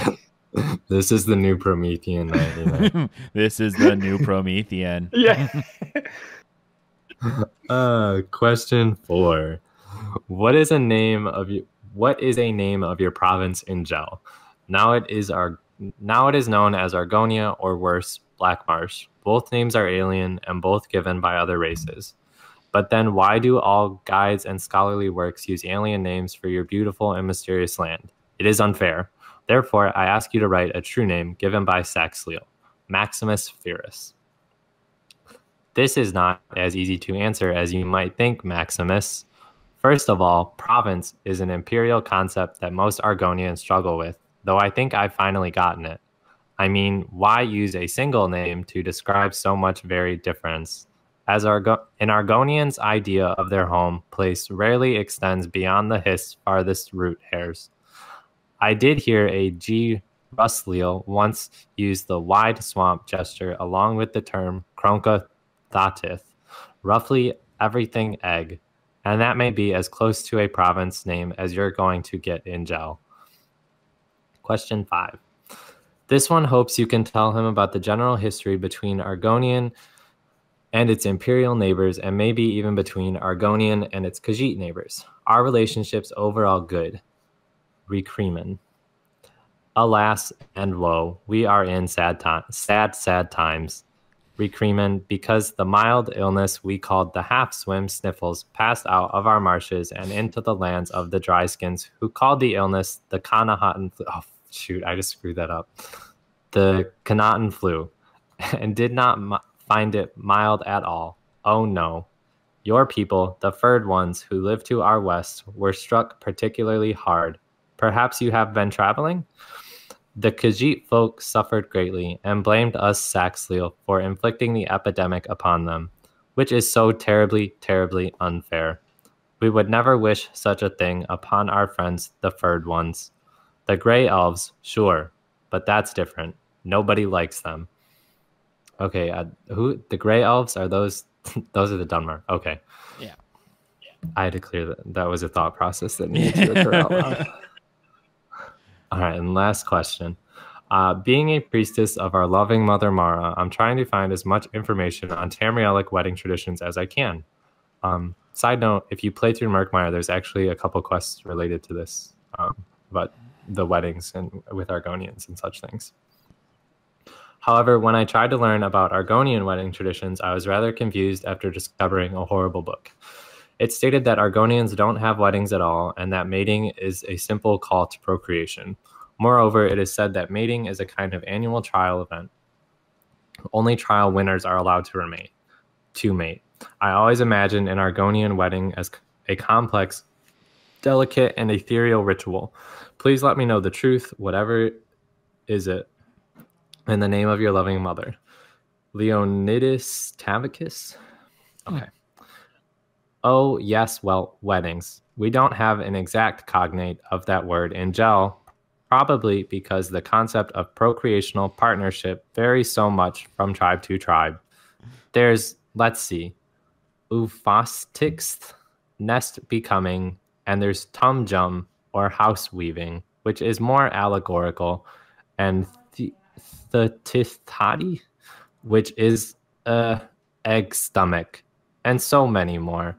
This is the new Promethean. This is the new Promethean. Yeah. Question 4. What is a name of your province in Gel? Now it is known as Argonia, or worse, Black Marsh. Both names are alien and both given by other races. But then why do all guides and scholarly works use alien names for your beautiful and mysterious land? It is unfair. Therefore, I ask you to write a true name given by Saxhleel, Maximus Ferus. This is not as easy to answer as you might think, Maximus. First of all, province is an imperial concept that most Argonians struggle with, though I think I've finally gotten it. I mean, why use a single name to describe so much varied difference? as an Argonian's idea of their home place rarely extends beyond the hist's farthest root hairs. I did hear a G. Rusliel once used the wide swamp gesture along with the term Kronka Thatith, roughly everything egg, and that may be as close to a province name as you're going to get in gel. Question 5. This one hopes you can tell him about the general history between Argonian and its imperial neighbors, and maybe even between Argonian and its Khajiit neighbors. Are relationships overall good? Recreaman. Alas and woe, we are in sad times. Recreaman, because the mild illness we called the half-swim sniffles passed out of our marshes and into the lands of the dryskins, who called the illness the Kanahan flu. Oh, shoot, I just screwed that up. The Kanahan flu, and did not find it mild at all. Oh no. Your people, the furred ones who live to our west, were struck particularly hard. Perhaps you have been traveling? The Khajiit folk suffered greatly and blamed us Saxhleel for inflicting the epidemic upon them, which is so terribly, terribly unfair. We would never wish such a thing upon our friends, the furred ones. The gray elves, sure, but that's different. Nobody likes them. Okay, who the gray elves are those? Those are the Dunmer. Okay. Yeah. I had to clear that. That was a thought process that needed to occur out loud. All right, and last question. Being a priestess of our loving Mother Mara, I'm trying to find as much information on Tamrielic wedding traditions as I can. Side note, if you play through Murkmire, there's actually a couple quests related to this, about the weddings and with Argonians and such things. However, when I tried to learn about Argonian wedding traditions, I was rather confused after discovering a horrible book. It stated that Argonians don't have weddings at all, and that mating is a simple call to procreation. Moreover, it is said that mating is a kind of annual trial event. Only trial winners are allowed to mate. I always imagine an Argonian wedding as a complex, delicate, and ethereal ritual. Please let me know the truth, whatever is it, in the name of your loving mother. Leonidas Tavicus? Okay. Oh, yes, well, weddings. We don't have an exact cognate of that word in Gel, probably because the concept of procreational partnership varies so much from tribe to tribe. There's, let's see, Ufastix, nest becoming, and there's Tumjum, or house weaving, which is more allegorical, and Tithati, which is egg stomach, and so many more.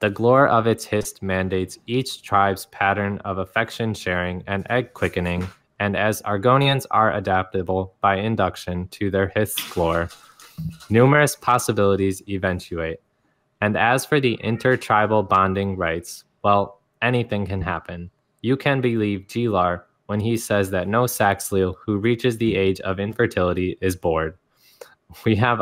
The glory of its hist mandates each tribe's pattern of affection sharing and egg quickening, and as Argonians are adaptable by induction to their hist glory, numerous possibilities eventuate. And as for the intertribal bonding rites, well, anything can happen. You can believe Gilar when he says that no Saxhleel who reaches the age of infertility is bored. We have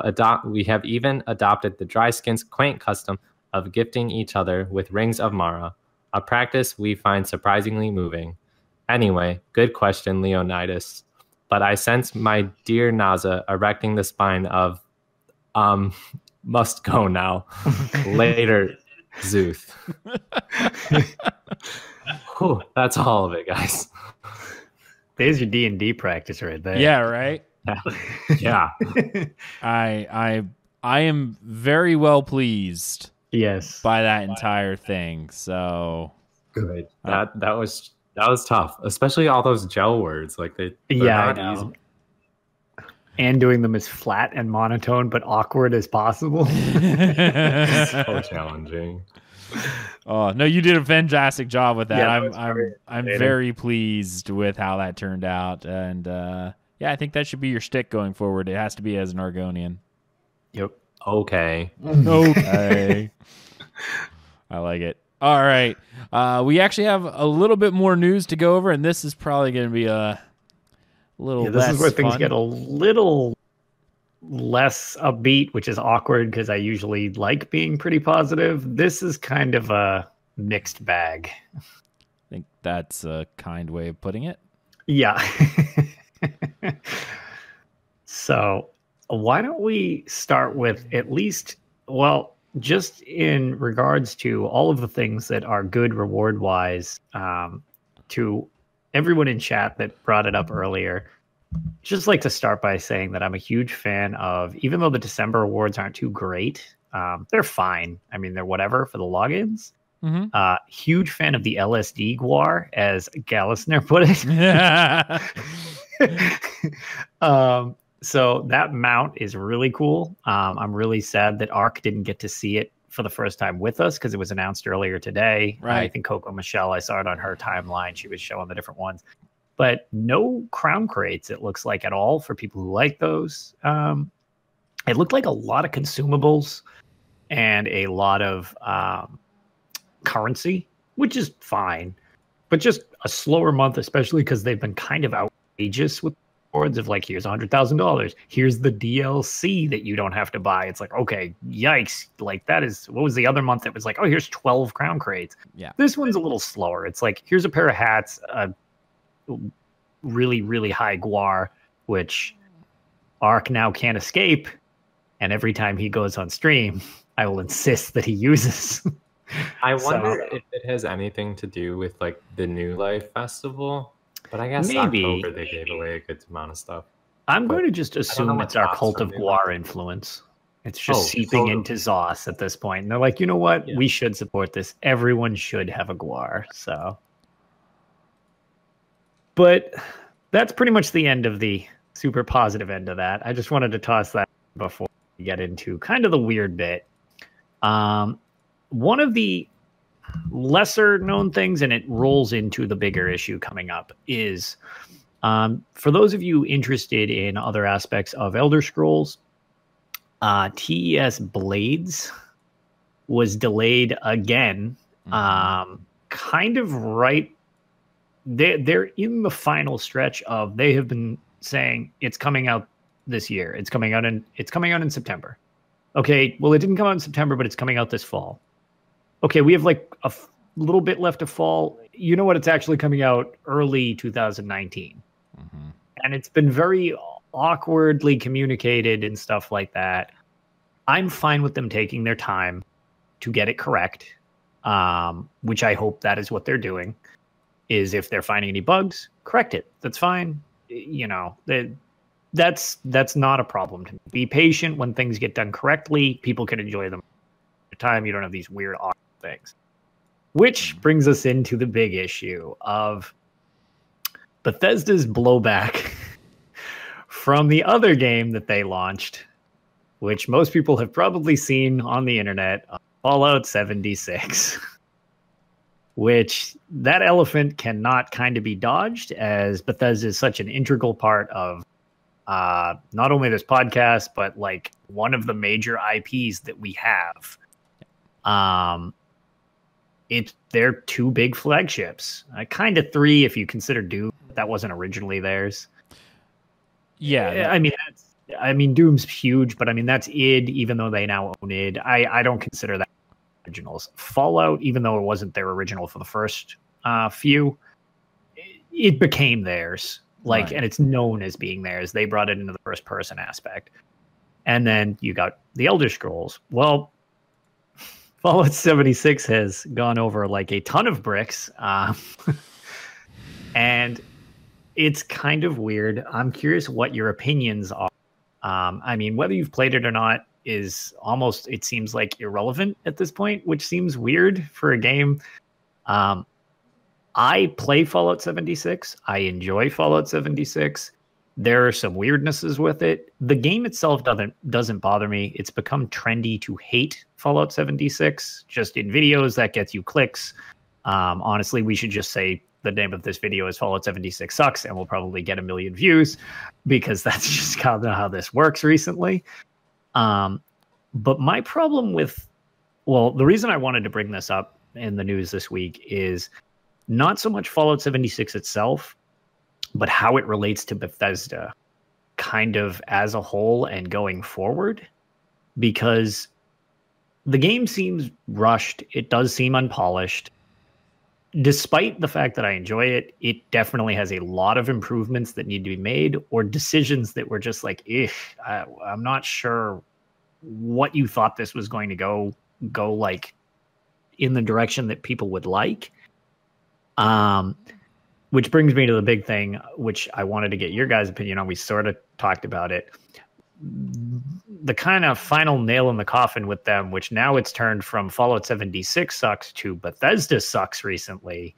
even adopted the Dryskins' quaint custom of gifting each other with rings of Mara, a practice we find surprisingly moving. Anyway, good question, Leonidas. But I sense my dear Naza erecting the spine of, must go now. Later, Zuth. Whew, that's all of it, guys. There's your D&D practice right there. Yeah, right? Yeah. I am very well pleased. Yes. By that entire thing. So good. That was tough, especially all those gel words. Like they're not easy. And doing them as flat and monotone but awkward as possible. So challenging. Oh no, you did a fantastic job with that. Yeah, I'm very pleased with how that turned out, and yeah, I think that should be your shtick going forward. It has to be as an Argonian. Yep. Okay. Okay. I like it. All right. We actually have a little bit more news to go over, and this is probably going to be a little less this is where fun. things get a little less upbeat, which is awkward because I usually like being pretty positive. This is kind of a mixed bag. I think that's a kind way of putting it. Yeah. So why don't we start with at least Well, just in regards to all of the things that are good reward-wise, to everyone in chat that brought it up earlier, just like to start by saying that I'm a huge fan of, even though the December awards aren't too great, they're fine. I mean, they're whatever for the logins. Huge fan of the LSD Guar, as Gallisner put it. So that mount is really cool. I'm really sad that Ark didn't get to see it for the first time with us because it was announced earlier today. Right. I think Coco Michelle, I saw it on her timeline. She was showing the different ones. But no crown crates, it looks like, at all for people who like those. It looked like a lot of consumables and a lot of currency, which is fine. But just a slower month, especially because they've been kind of outrageous with boards of like, here's $100,000. Here's the DLC that you don't have to buy. It's like, okay, yikes. Like that is, what was the other month that was like, oh, here's 12 crown crates. Yeah. This one's a little slower. It's like, here's a pair of hats, really, really high guar, which Ark now can't escape. And every time he goes on stream, I will insist that he uses. I wonder if it has anything to do with like the New Life Festival, but I guess Maybe. October they gave away a good amount of stuff. I'm going to just know assume what it's our thoughts Cult from of you. Guar influence. It's just seeping totally. into Zos at this point. And they're like, you know what? Yeah. We should support this. Everyone should have a Guar. So, but that's pretty much the end of the super positive end of that. I just wanted to toss that before we get into kind of the weird bit. One of the lesser known things, and it rolls into the bigger issue coming up, is for those of you interested in other aspects of Elder Scrolls, TES Blades was delayed again. Kind of right. They're in the final stretch of, they have been saying it's coming out this year. It's coming out in September. Okay, well, it didn't come out in September, but it's coming out this fall. Okay, we have like a little bit left of fall. You know what? It's actually coming out early 2019. And it's been very awkwardly communicated and stuff like that. I'm fine with them taking their time to get it correct, which I hope that is what they're doing, is if they're finding any bugs, correct it. That's fine. You know, that's not a problem to me. Be patient. When things get done correctly, people can enjoy them at a time. You don't have these weird awkward things. Which brings us into the big issue of Bethesda's blowback from the other game that they launched, which most people have probably seen on the internet, Fallout 76. Which that elephant cannot kind of be dodged, as Bethesda is such an integral part of not only this podcast, but like one of the major IPs that we have. They're two big flagships, kind of three if you consider Doom. That wasn't originally theirs. Yeah, I mean Doom's huge, but I mean that's id. Even though they now own id, I don't consider that originals. Fallout, even though it wasn't their original for the first few, it became theirs. Like, right. And it's known as being theirs. They brought it into the first person aspect, and then you got the Elder Scrolls. Well, Fallout 76 has gone over like a ton of bricks, and it's kind of weird. I'm curious what your opinions are. I mean, whether you've played it or not is almost, it seems like, irrelevant at this point, which seems weird for a game. I play Fallout 76. I enjoy Fallout 76. There are some weirdnesses with it. The game itself doesn't bother me. It's become trendy to hate Fallout 76. Just in videos, that gets you clicks. Honestly, we should just say the name of this video is Fallout 76 Sucks, and we'll probably get 1 million views, because that's just kind of how this works recently. But my problem with, well, the reason I wanted to bring this up in the news this week is not so much Fallout 76 itself, but how it relates to Bethesda kind of as a whole and going forward, because the game seems rushed. It does seem unpolished. Despite the fact that I enjoy it, it definitely has a lot of improvements that need to be made, or decisions that were just like, I'm not sure what you thought this was going to go like in the direction that people would like. Which brings me to the big thing, which I wanted to get your guys' opinion on. We sort of talked about it. The kind of final nail in the coffin with them, which now it's turned from Fallout 76 sucks to Bethesda sucks recently,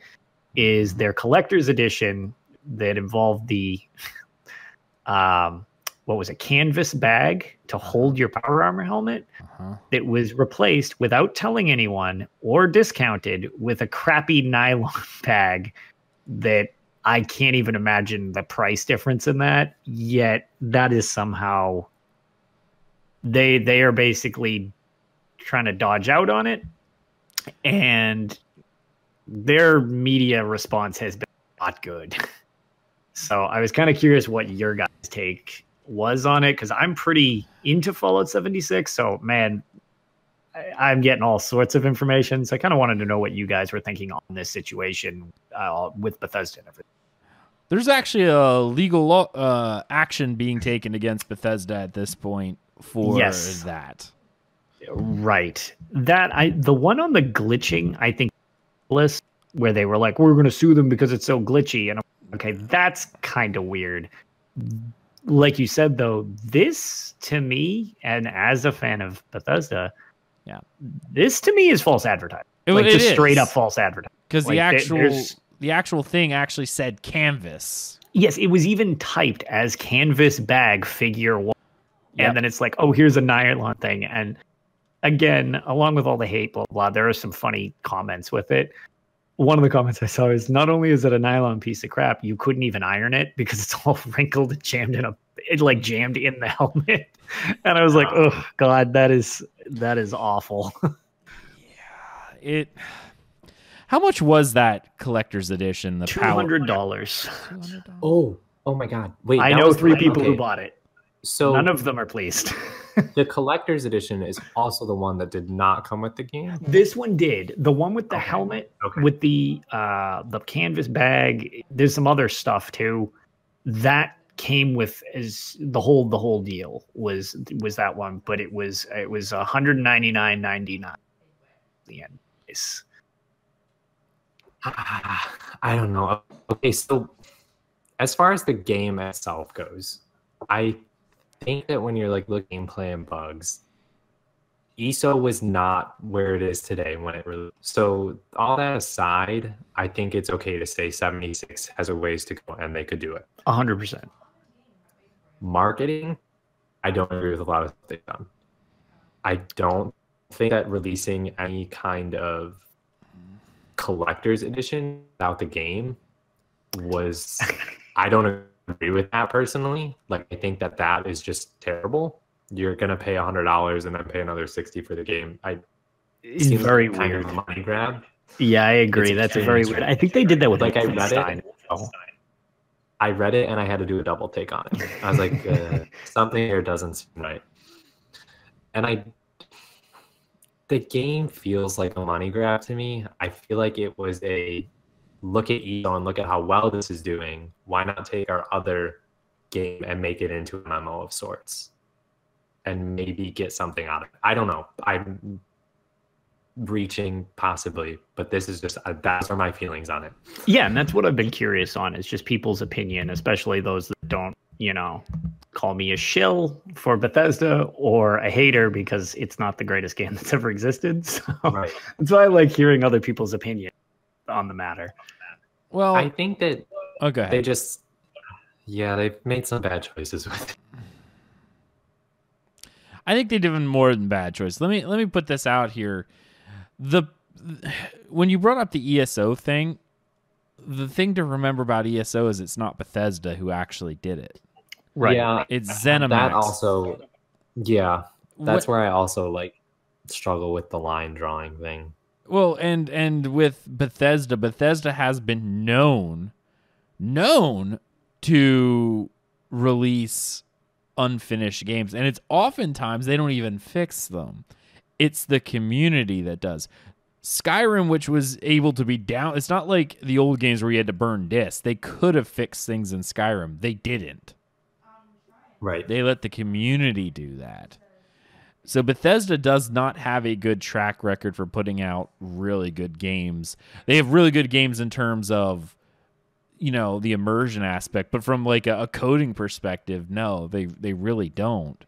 is their collector's edition that involved the what was it, canvas bag to hold your power armor helmet that was replaced without telling anyone or discounted with a crappy nylon bag that I can't even imagine the price difference in that. Yet that is somehow they are basically trying to dodge out on it, and their media response has been not good. So I was kind of curious what your guys' take was on it, because I'm pretty into Fallout 76. So, man, I'm getting all sorts of information. So I kind of wanted to know what you guys were thinking on this situation with Bethesda and everything. There's actually a legal action being taken against Bethesda at this point for that. Right. The one on the glitching, I think, list where they were like, we're going to sue them because it's so glitchy. And I'm like, okay, that's kind of weird. Like you said, though, this to me, and as a fan of Bethesda, this to me is false advertising. Just straight up false advertising. Because the actual thing actually said canvas. Yes, it was even typed as canvas bag figure 1. And then it's like, oh, here's a nylon thing. And again, along with all the hate, blah, blah, there are some funny comments with it. One of the comments I saw is, not only is it a nylon piece of crap, you couldn't even iron it because it's all wrinkled and jammed in jammed in the helmet. And I was like, oh God, that is awful. How much was that collector's edition? The $200. Oh my God. Wait, I know 3 people who bought it. So none of them are pleased. The collector's edition is also the one that did not come with the game. This one did. The one with the helmet, with the canvas bag. There's some other stuff too. That came with the whole deal was that one, but it was $199.99. The end. I don't know. Okay, so as far as the game itself goes, I think that when you're like looking gameplay and bugs, ESO was not where it is today when it released. So all that aside, I think it's okay to say 76 has a ways to go and they could do it. 100%. Marketing, I don't agree with a lot of what they've done. I don't think that releasing any kind of collector's edition without the game was I don't agree with that personally. Like, I think that is just terrible. You're gonna pay $100 and then pay another $60 for the game. It's very kind weird. of a money grab. Yeah, I agree. That's a very weird. I think they did that with I read it and I had to do a double take on it. I was like, something here doesn't seem right. And the game feels like a money grab to me. I feel like it was a look at ESO and look at how well this is doing. Why not take our other game and make it into an MMO of sorts and maybe get something out of it? I don't know. I'm reaching possibly, but this is just that's are my feelings on it. Yeah, and that's what I've been curious on, is just people's opinion, especially those that don't, call me a shill for Bethesda or a hater because it's not the greatest game that's ever existed. So right. That's why I like hearing other people's opinion on the matter. Well, I think that okay, they've made some bad choices with it. I think they did even more than bad choice. Let me put this out here. When you brought up the ESO thing, the thing to remember about ESO is it's not Bethesda who actually did it. Right. Yeah, it's Zenimax. That also, yeah, that's where I also struggle with the line drawing thing. Well, and with Bethesda has been known to release unfinished games, and it's oftentimes they don't even fix them. It's the community that does. Skyrim, which was able to be down, it's not like the old games where you had to burn discs. They could have fixed things in Skyrim. They didn't. Right. They let the community do that. So Bethesda does not have a good track record for putting out really good games. They have really good games in terms of, you know, the immersion aspect, but from like a coding perspective, no, they really don't.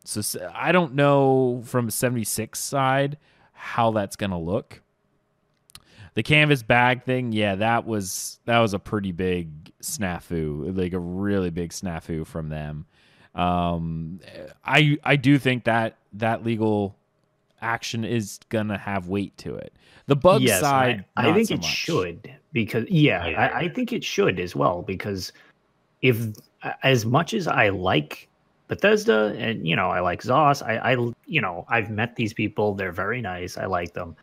So I don't know from a 76 side how that's going to look. The canvas bag thing, yeah, that was a pretty big snafu, like a really big snafu from them. I do think that legal action is gonna have weight to it. The bug side, I think so it much. should, because I think it should as well, because if, as much as I like Bethesda and, you know, I like Zos, I you know, I've met these people, they're very nice, I like them.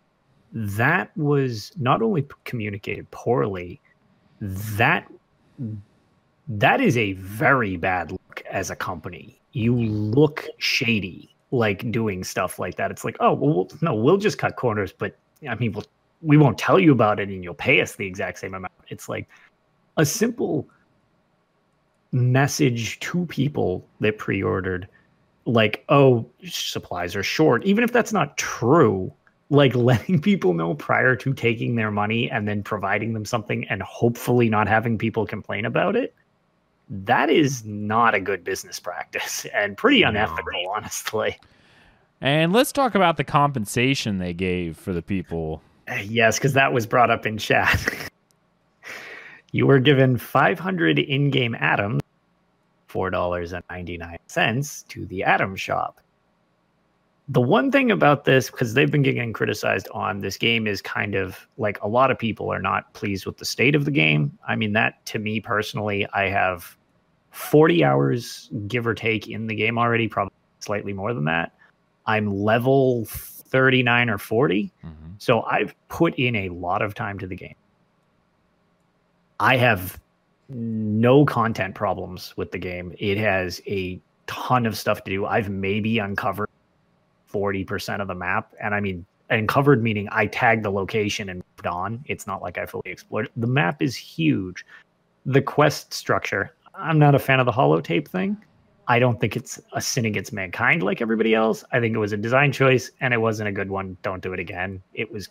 That was not only communicated poorly, that is a very bad look as a company. You look shady, like doing stuff like that. It's like, oh, well, no, we'll just cut corners, but I mean, we won't tell you about it and you'll pay us the exact same amount. It's like a simple message to people that pre-ordered, like, oh, supplies are short. Even if that's not true, like letting people know prior to taking their money and then providing them something and hopefully not having people complain about it. That is not a good business practice and pretty unethical, honestly. And let's talk about the compensation they gave for the people. Yes, because that was brought up in chat. You were given 500 in-game atoms, $4.99 to the Atom Shop. The one thing about this, because they've been getting criticized on this game, is kind of like a lot of people are not pleased with the state of the game. I mean, that to me personally, I have 40 hours, give or take, in the game already, probably slightly more than that. I'm level 39 or 40. So I've put in a lot of time to the game. I have no content problems with the game. It has a ton of stuff to do. I've maybe uncovered 40% of the map. And I mean, uncovered meaning I tagged the location and moved on. It's not like I fully explored. The map is huge. The quest structure, I'm not a fan of the holotape thing. I don't think it's a sin against mankind like everybody else. I think it was a design choice and it wasn't a good one. Don't do it again. It was,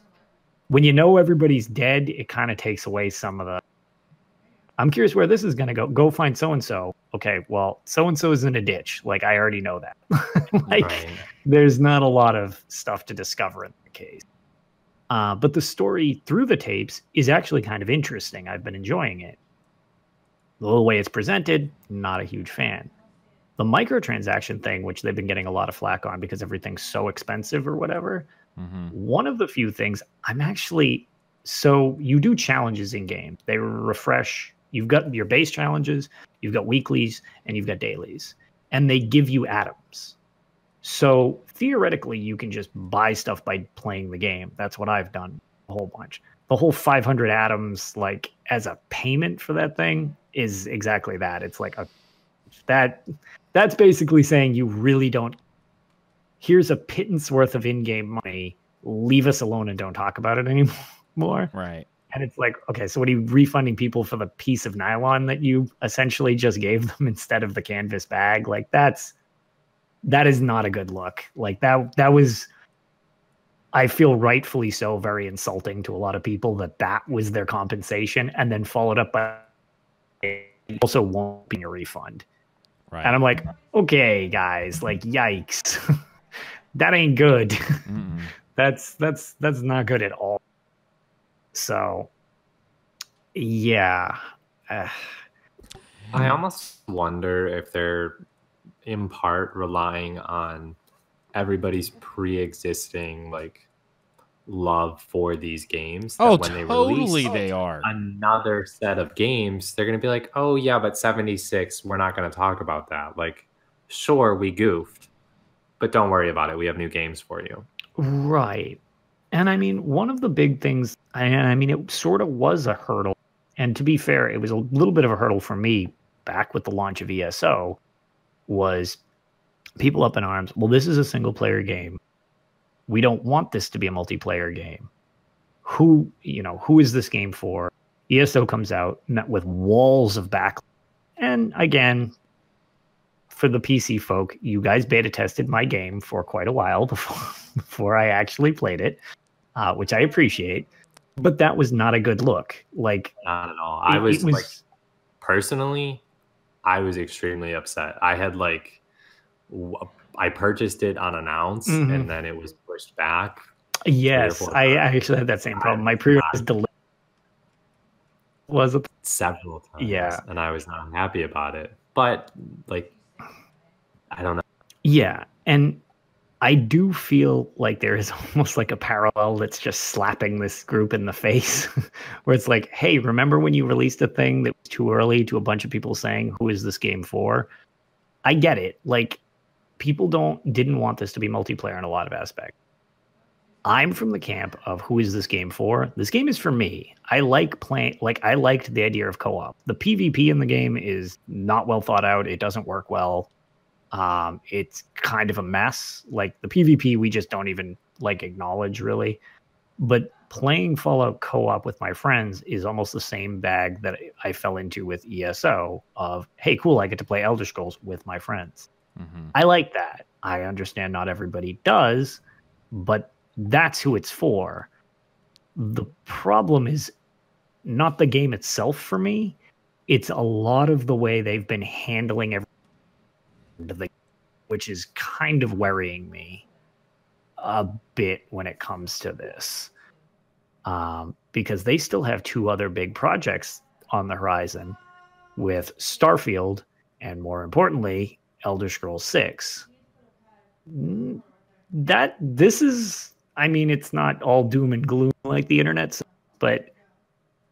when you know everybody's dead, it kind of takes away some of the, I'm curious where this is going to go. Go find so-and-so. Okay, well, so-and-so is in a ditch. Like, I already know that. There's not a lot of stuff to discover in the case. But the story through the tapes is actually kind of interesting. I've been enjoying it. The way it's presented, not a huge fan. The microtransaction thing, which they've been getting a lot of flack on because everything's so expensive or whatever, one of the few things I'm actually... So you do challenges in game. They refresh. You've got your base challenges, you've got weeklies, and you've got dailies. And they give you atoms. So theoretically, you can just buy stuff by playing the game. That's what I've done a whole bunch. The whole 500 atoms, like, as a payment for that thing is exactly that. It's like that's basically saying you really don't... Here's a pittance worth of in-game money. Leave us alone and don't talk about it anymore. Right. And it's like, okay, so what are you refunding people for the piece of nylon that you essentially just gave them instead of the canvas bag? Like, that is not a good look. Like, that was, I feel rightfully so, very insulting to a lot of people that was their compensation, and then followed up by also won't be a refund. Right. And I'm like, okay, guys, like, yikes. That ain't good. That's not good at all. So, yeah. I almost wonder if they're in part relying on everybody's pre-existing like love for these games. Oh, when totally they release they are. another set of games, they're going to be like, oh yeah, but 76, we're not going to talk about that. Like, sure, we goofed, but don't worry about it. We have new games for you. Right. And I mean, one of the big things, I mean, it sort of was a hurdle. And to be fair, it was a little bit of a hurdle for me back with the launch of ESO, was people up in arms. Well, this is a single player game. We don't want this to be a multiplayer game. Who is this game for? ESO comes out met with walls of backlash. And again, for the PC folk, you guys beta tested my game for quite a while before I actually played it, which I appreciate. But that was not a good look. Like, not at all. Personally, I was extremely upset. I had like, I purchased it unannounced, and then it was pushed back. Yes, I actually had that same problem. My pre-order was delayed. Was it several times? Yeah, and I was not happy about it. But like, I don't know. Yeah, and I do feel like there is almost like a parallel that's just slapping this group in the face, where it's like, hey, remember when you released a thing that was too early to a bunch of people saying, who is this game for? I get it. Like, people didn't want this to be multiplayer in a lot of aspects. I'm from the camp of, who is this game for? This game is for me. I like playing, like, I liked the idea of co-op. The PvP in the game is not well thought out. It doesn't work well. It's kind of a mess. Like, the PvP, we just don't even like acknowledge really. But playing Fallout co-op with my friends is almost the same bag that I fell into with ESO of, hey, cool, I get to play Elder Scrolls with my friends. I like that. I understand not everybody does, but that's who it's for. The problem is not the game itself for me. It's a lot of the way they've been handling everything, which is kind of worrying me a bit when it comes to this. Because they still have two other big projects on the horizon with Starfield and, more importantly, Elder Scrolls 6. This is, I mean, it's not all doom and gloom like the internet says, but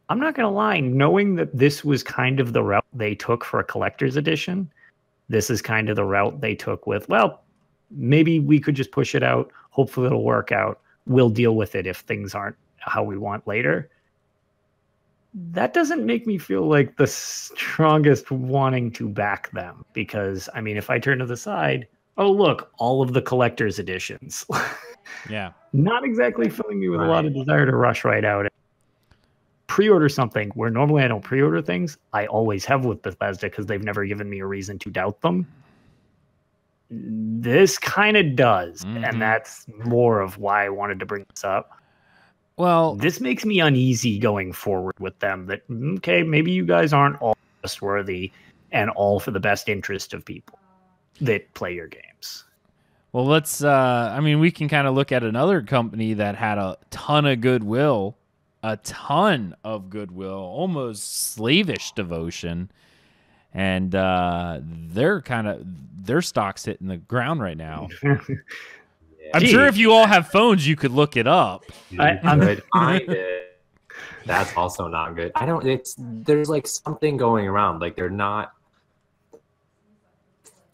I'm not going to lie, knowing that this was kind of the route they took for a collector's edition, this is kind of the route they took with, well, maybe we could just push it out. Hopefully it'll work out. We'll deal with it if things aren't how we want later. That doesn't make me feel like the strongest wanting to back them, because, I mean, if I turn to the side, oh, look, all of the collector's editions. Yeah. Not exactly filling me with a lot of desire to rush right out and pre-order something where normally I don't pre-order things. I always have with Bethesda because they've never given me a reason to doubt them. This kind of does, and that's more of why I wanted to bring this up. Well, this makes me uneasy going forward with them, that, okay, maybe you guys aren't all trustworthy and all for the best interest of people that play your games. Well, let's, I mean, we can kind of look at another company that had a ton of goodwill, almost slavish devotion. And their stock's hitting the ground right now. I'm sure if you all have phones, you could look it up. I'm good. Find it. That's also not good. There's like something going around. Like, they're not,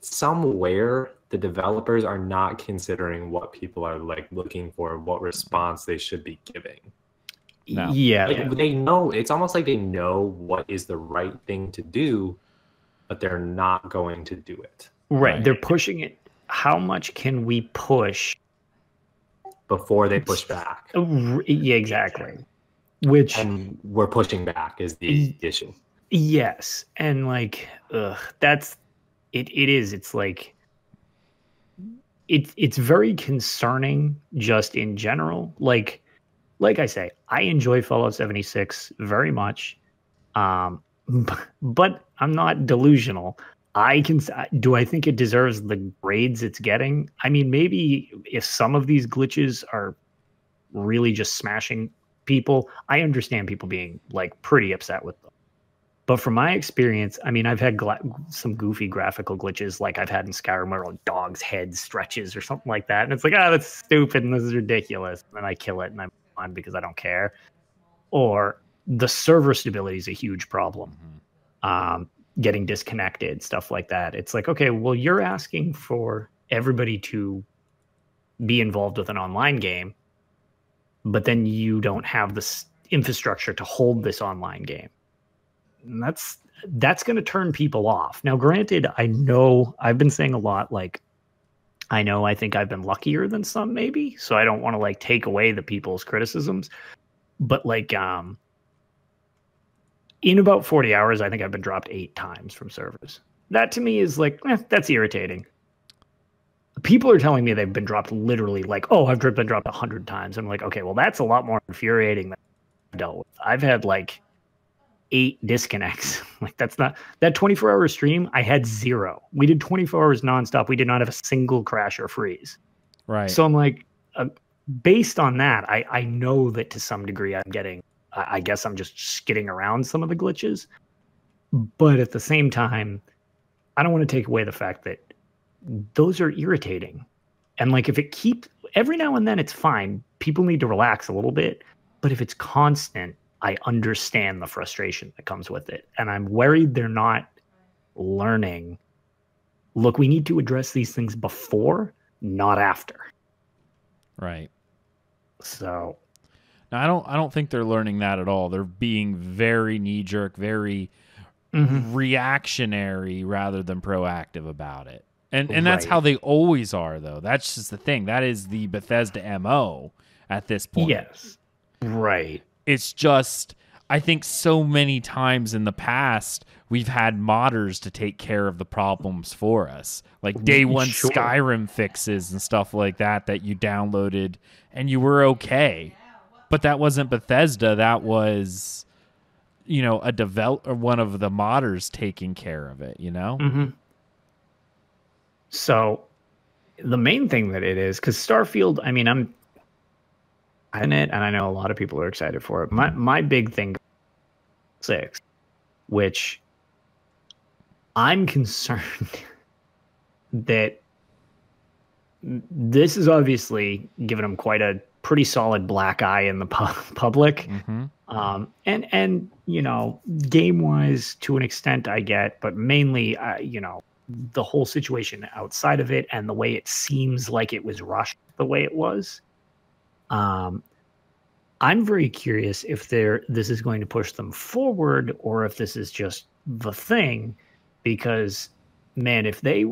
somewhere the developers are not considering what people are like looking for, what response they should be giving. No. Yeah. Like, they know, it's almost like they know what is the right thing to do, but they're not going to do it. Right. They're pushing it. How much can we push before they push back? Yeah, exactly. And we're pushing back is the issue. Yes. And like, that's it. It is. It's like, it's very concerning just in general. Like I say, I enjoy Fallout 76 very much. But I'm not delusional. Do I think it deserves the grades it's getting? I mean, maybe if some of these glitches are really just smashing people, I understand people being like pretty upset with them. But from my experience, I mean, I've had some goofy graphical glitches like I've had in Skyrim where a dog's head stretches or something like that. And it's like, that's stupid and this is ridiculous. And then I kill it and I'm on because I don't care. Or the server stability is a huge problem. Getting disconnected, stuff like that. It's like, okay, well, you're asking for everybody to be involved with an online game, but then you don't have the infrastructure to hold this online game. And that's going to turn people off. Now, granted, I know I've been saying a lot, like, I think I've been luckier than some, maybe, so I don't want to like take away the people's criticisms, but like, in about 40 hours, I think I've been dropped 8 times from servers. that to me is like, that's irritating. People are telling me they've been dropped literally like, oh, I've been dropped 100 times. I'm like, okay, well, that's a lot more infuriating than I've dealt with. I've had like 8 disconnects. Like that's not that 24-hour stream. I had 0. We did 24 hours nonstop. We did not have a single crash or freeze. Right. So I'm like, based on that, I know that to some degree I'm getting, I guess I'm just skidding around some of the glitches. But at the same time, I don't want to take away the fact that those are irritating. And like if it keeps, every now and then it's fine. People need to relax a little bit. But if it's constant, I understand the frustration that comes with it. And I'm worried they're not learning. Look, we need to address these things before, not after. Right. So now I don't think they're learning that at all. They're being very knee-jerk, very reactionary rather than proactive about it. And that's how they always are, though. That's just the thing. That is the Bethesda MO at this point. Yes. Right. It's just, I think so many times in the past, we've had modders to take care of the problems for us. Like day one Skyrim fixes and stuff like that you downloaded and you were okay. But that wasn't Bethesda. That was, you know, a developer, one of the modders taking care of it, you know? Mm-hmm. So the main thing that it is, because Starfield, I mean, I'm in it, and I know a lot of people are excited for it. My big thing, 6, which I'm concerned that this is obviously giving them quite a pretty solid black eye in the public. And you know, game wise to an extent I get, but mainly you know, the whole situation outside of it and the way it seems like it was rushed the way it was. I'm very curious if this is going to push them forward or if this is just the thing, because man, if they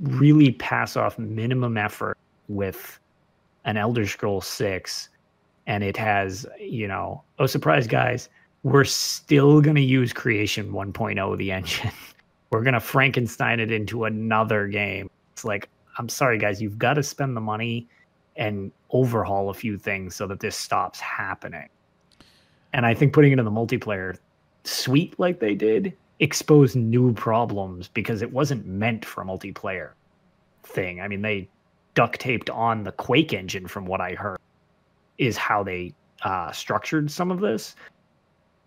really pass off minimum effort with an Elder Scrolls 6 and it has, you know, oh, surprise guys, we're still going to use Creation 1.0, the engine. We're going to Frankenstein it into another game. It's like, I'm sorry guys, you've got to spend the money and overhaul a few things so that this stops happening. And I think putting it in the multiplayer suite like they did exposed new problems because it wasn't meant for a multiplayer thing. I mean, they duct taped on the Quake engine, from what I heard, is how they structured some of this.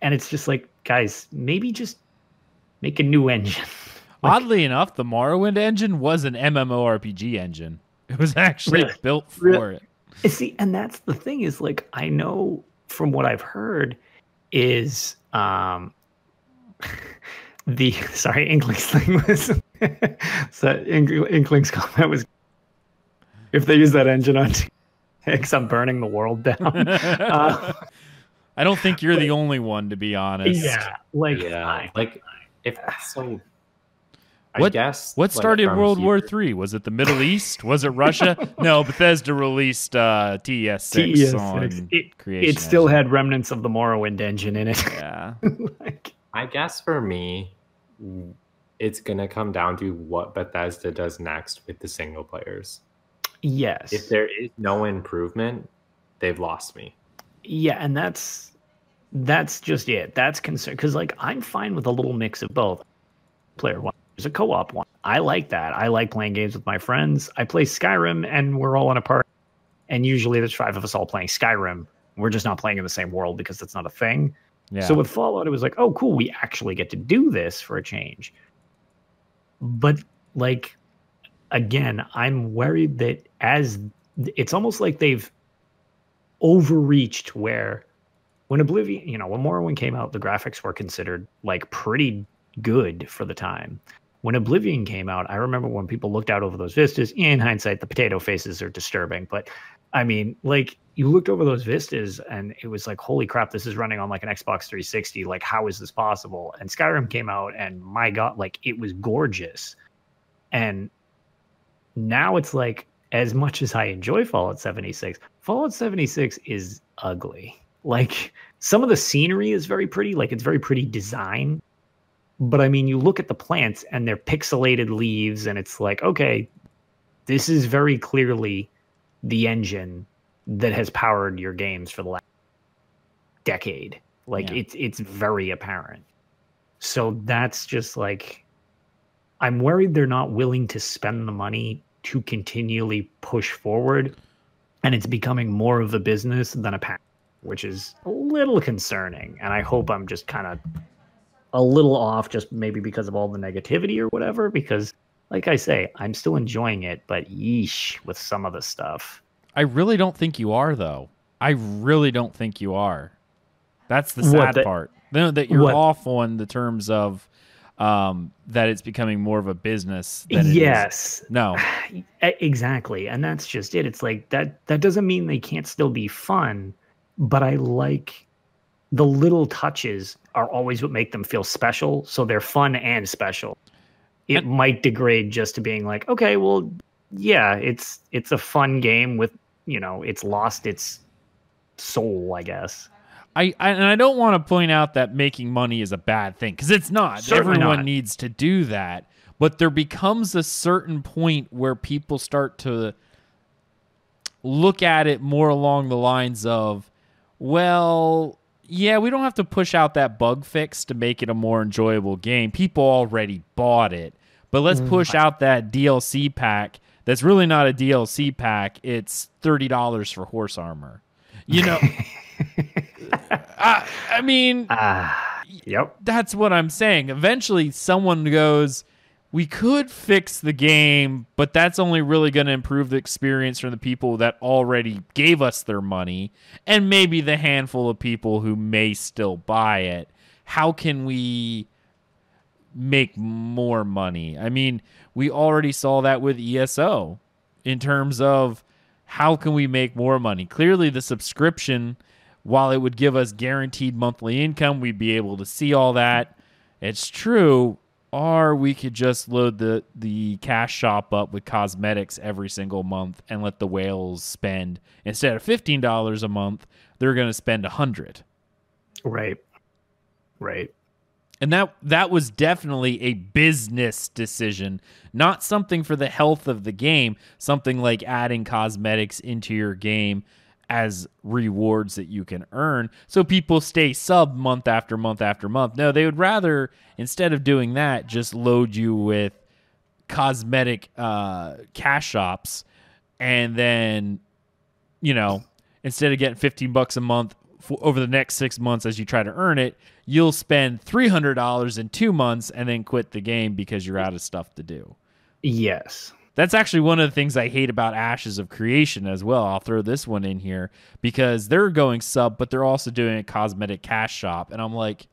And it's just like, guys, maybe just make a new engine. Oddly enough, the Morrowind engine was an MMORPG engine. It was actually built for it. See, and that's the thing is, like, I know from what I've heard is the sorry, Inkling's thing was so Inkling's comment was, if they use that engine on TX, I'm burning the world down. I don't think you're the only one, to be honest. Yeah, like, if so. What, I guess what started World War III? Was it the Middle East? Was it Russia? No, Bethesda released TES6 on Creation. It still had remnants of the Morrowind engine in it. Yeah. I guess for me, it's going to come down to what Bethesda does next with the single players. Yes. If there is no improvement, they've lost me. Yeah, and that's just it. That's concern, because like I'm fine with a little mix of both. Player one. There's a co-op one. I like that. I like playing games with my friends. I play Skyrim, and we're all in a party. And usually there's 5 of us all playing Skyrim. We're just not playing in the same world because that's not a thing. Yeah. So with Fallout, it was like, oh, cool, we actually get to do this for a change. But, like, again, I'm worried that it's almost like they've overreached where when Oblivion, you know, when Morrowind came out, the graphics were considered, like, pretty good for the time. When Oblivion came out, I remember when people looked out over those vistas, in hindsight, the potato faces are disturbing, but I mean, like, you looked over those vistas and it was like, holy crap, this is running on like an Xbox 360. Like, how is this possible? And Skyrim came out and my God, like, it was gorgeous. And now it's like, as much as I enjoy Fallout 76 is ugly. Like, some of the scenery is very pretty. Like, it's very pretty design. But I mean, you look at the plants and they're pixelated leaves, and it's like, okay, this is very clearly the engine that has powered your games for the last decade. Like, it's very apparent. So that's just like, I'm worried they're not willing to spend the money to continually push forward, and it's becoming more of a business than a passion, which is a little concerning. And I hope I'm just kind of a little off, just maybe because of all the negativity or whatever, because like I say, I'm still enjoying it, but yeesh with some of the stuff. I really don't think you are, though. I really don't think you are. That's the sad part. That you're off on the terms of that it's becoming more of a business than it is. No. Exactly. And that's just it. It's like that doesn't mean they can't still be fun, but I like the little touches are always what make them feel special. So they're fun and special. It might degrade just to being like, okay, well, yeah, it's a fun game with, it's lost its soul, I guess. I don't want to point out that making money is a bad thing, because it's not. Certainly Everyone not. needs to do that. But there becomes a certain point where people start to look at it more along the lines of, well, yeah, we don't have to push out that bug fix to make it a more enjoyable game. People already bought it. But let's push out that DLC pack that's really not a DLC pack. It's $30 for horse armor. I mean, yep. That's what I'm saying. Eventually, someone goes, we could fix the game, but that's only really going to improve the experience for the people that already gave us their money, and maybe the handful of people who may still buy it. How can we make more money? I mean, we already saw that with ESO in terms of how can we make more money? Clearly, the subscription, while it would give us guaranteed monthly income, we'd be able to see all that. It's true. Or we could just load the cash shop up with cosmetics every single month and let the whales spend, instead of $15 a month, they're going to spend $100. Right. And that was definitely a business decision, not something for the health of the game, something like adding cosmetics into your game as rewards that you can earn so people stay sub month after month after month. No, they would rather, instead of doing that, just load you with cosmetic cash shops, and then, instead of getting $15 a month over the next 6 months as you try to earn it, you'll spend $300 in 2 months and then quit the game because you're out of stuff to do. Yes. That's actually one of the things I hate about Ashes of Creation as well. I'll throw this one in here because they're going sub, but they're also doing a cosmetic cash shop. And I'm like,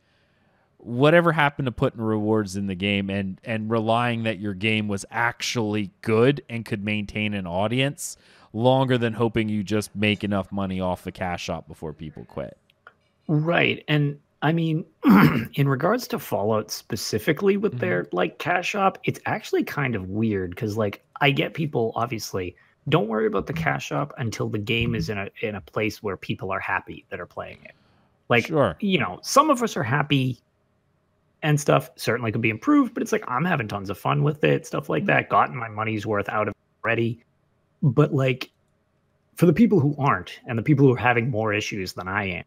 whatever happened to putting rewards in the game and relying that your game was actually good and could maintain an audience longer than hoping you just make enough money off the cash shop before people quit. Right. And I mean, in regards to Fallout specifically with their cash shop, it's actually kind of weird because I get people, obviously, don't worry about the cash shop until the game is in a place where people are happy that are playing it. Sure. Some of us are happy and stuff certainly could be improved, but it's like, I'm having tons of fun with it, stuff like that, gotten my money's worth out of it already. But for the people who aren't, and the people who are having more issues than I am,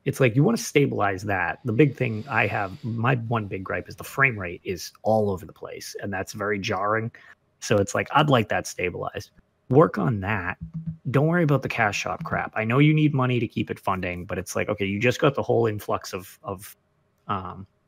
it's like you want to stabilize that. The big thing I have, my one big gripe is the frame rate is all over the place, and that's very jarring. So it's like, I'd like that stabilized. Work on that. Don't worry about the cash shop crap. I know you need money to keep it funding, but it's like, okay, you just got the whole influx of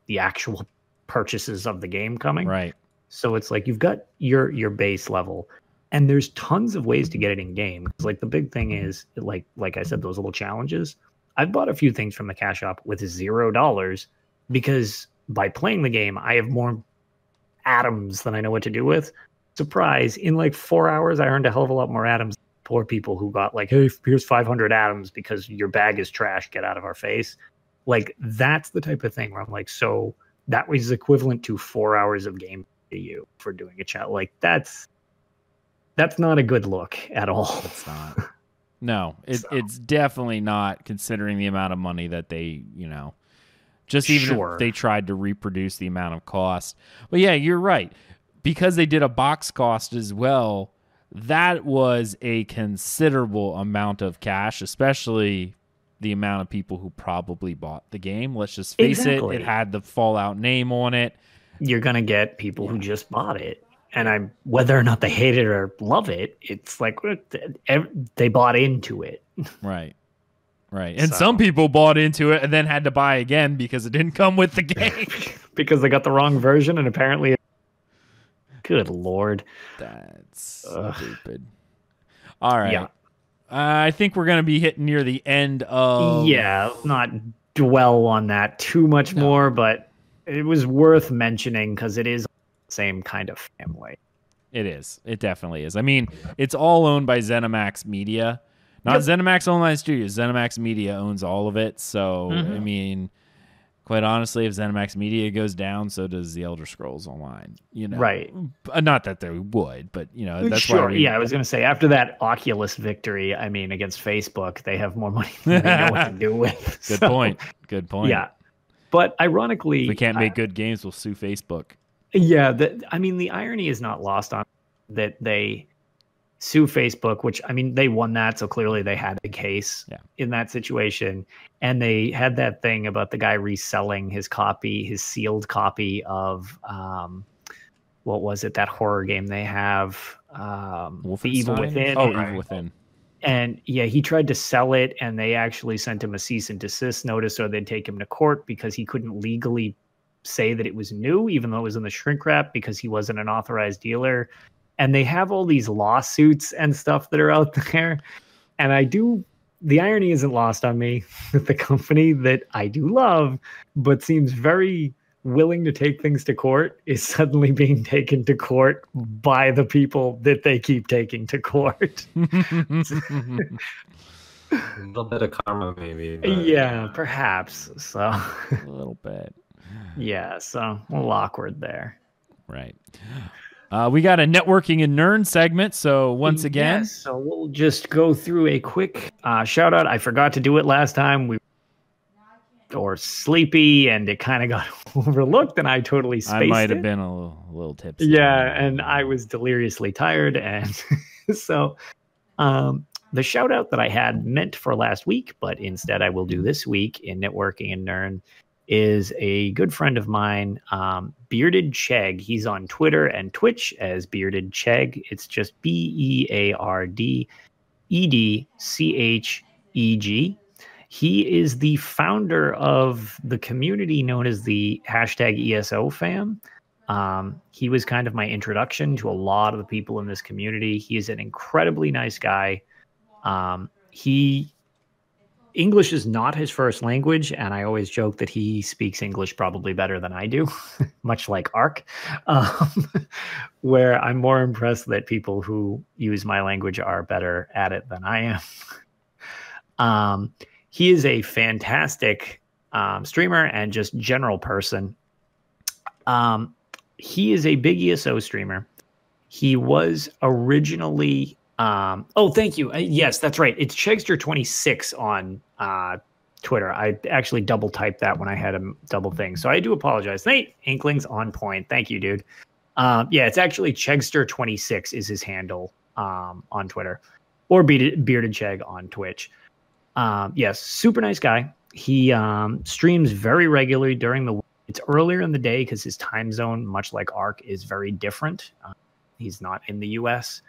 the actual purchases of the game coming. Right. So it's like you've got your base level, and there's tons of ways to get it in game. The big thing is, like I said, those little challenges. I've bought a few things from the cash shop with $0 because by playing the game, I have more atoms than I know what to do with. Surprise, in 4 hours, I earned a hell of a lot more atoms. Poor people who got hey, here's 500 atoms because your bag is trash, get out of our face. That's the type of thing where I'm like, so that was equivalent to 4 hours of game to you for doing a chat. That's not a good look at all. It's not. No, it's definitely not, considering the amount of money that they, Just even Sure. if they tried to reproduce the amount of cost. But yeah, you're right. Because they did a box cost as well, that was a considerable amount of cash, especially the amount of people who probably bought the game. Let's just face it, it had the Fallout name on it. You're going to get people who just bought it. And whether or not they hate it or love it, it's like they bought into it. Right. Right. And some people bought into it and then had to buy again because it didn't come with the game. Because they got the wrong version, and apparently... Good Lord. That's stupid. All right. Yeah. I think we're going to be hitting near the end of... Yeah, not dwell on that too much more, but it was worth mentioning because it is the same kind of family. It is. It definitely is. I mean, it's all owned by Zenimax Media. Not Zenimax Online Studios. Zenimax Media owns all of it. So, I mean... Quite honestly, if Zenimax Media goes down, so does the Elder Scrolls Online. You know, right? Not that they would, but you know, that's sure. why. I was going to say after that Oculus victory, I mean, against Facebook, they have more money than they know what to do with. Good point. Good point. Yeah, but ironically, if we can't make good games, we'll sue Facebook. Yeah, I mean, the irony is not lost on that they sue Facebook, which, I mean, they won that, so clearly they had a case in that situation. And they had that thing about the guy reselling his sealed copy of, what was it, that horror game they have, The Evil Within. Oh, Evil Within. And yeah, he tried to sell it, and they actually sent him a cease and desist notice, or they'd take him to court because he couldn't legally say that it was new, even though it was in the shrink wrap, because he wasn't an authorized dealer. And they have all these lawsuits and stuff that are out there. And the irony isn't lost on me that the company that I do love, but seems very willing to take things to court, is suddenly being taken to court by the people that they keep taking to court. A little bit of karma, maybe. Yeah, perhaps. So a little bit. Yeah, so a little awkward there. Right. We got a networking and Nirn segment, so once again... so we'll just go through a quick shout-out. I forgot to do it last time. We were sleepy, and it kind of got overlooked, and I totally spaced it. I might have been a little tipsy. Yeah, and I was deliriously tired, and so the shout-out that I had meant for last week, but instead I will do this week in networking and Nirn, is a good friend of mine, BeardedCheg. He's on Twitter and Twitch as BeardedCheg. It's just BeardedCheg. He is the founder of the community known as the #ESO fam. He was kind of my introduction to a lot of the people in this community. He is an incredibly nice guy. English is not his first language, and I always joke that he speaks English probably better than I do, much like Ark, where I'm more impressed that people who use my language are better at it than I am. He is a fantastic streamer and just general person. He is a big ESO streamer. He was originally... thank you. Yes, that's right. It's Chegster26 on Twitter. I actually double typed that when I had a double thing, so I do apologize. Nate, Inkling's on point. Thank you, dude. It's actually Chegster26 is his handle on Twitter, or BeardedCheg on Twitch. Yes, super nice guy. He streams very regularly during the week. It's earlier in the day because his time zone, much like Ark, is very different. He's not in the US.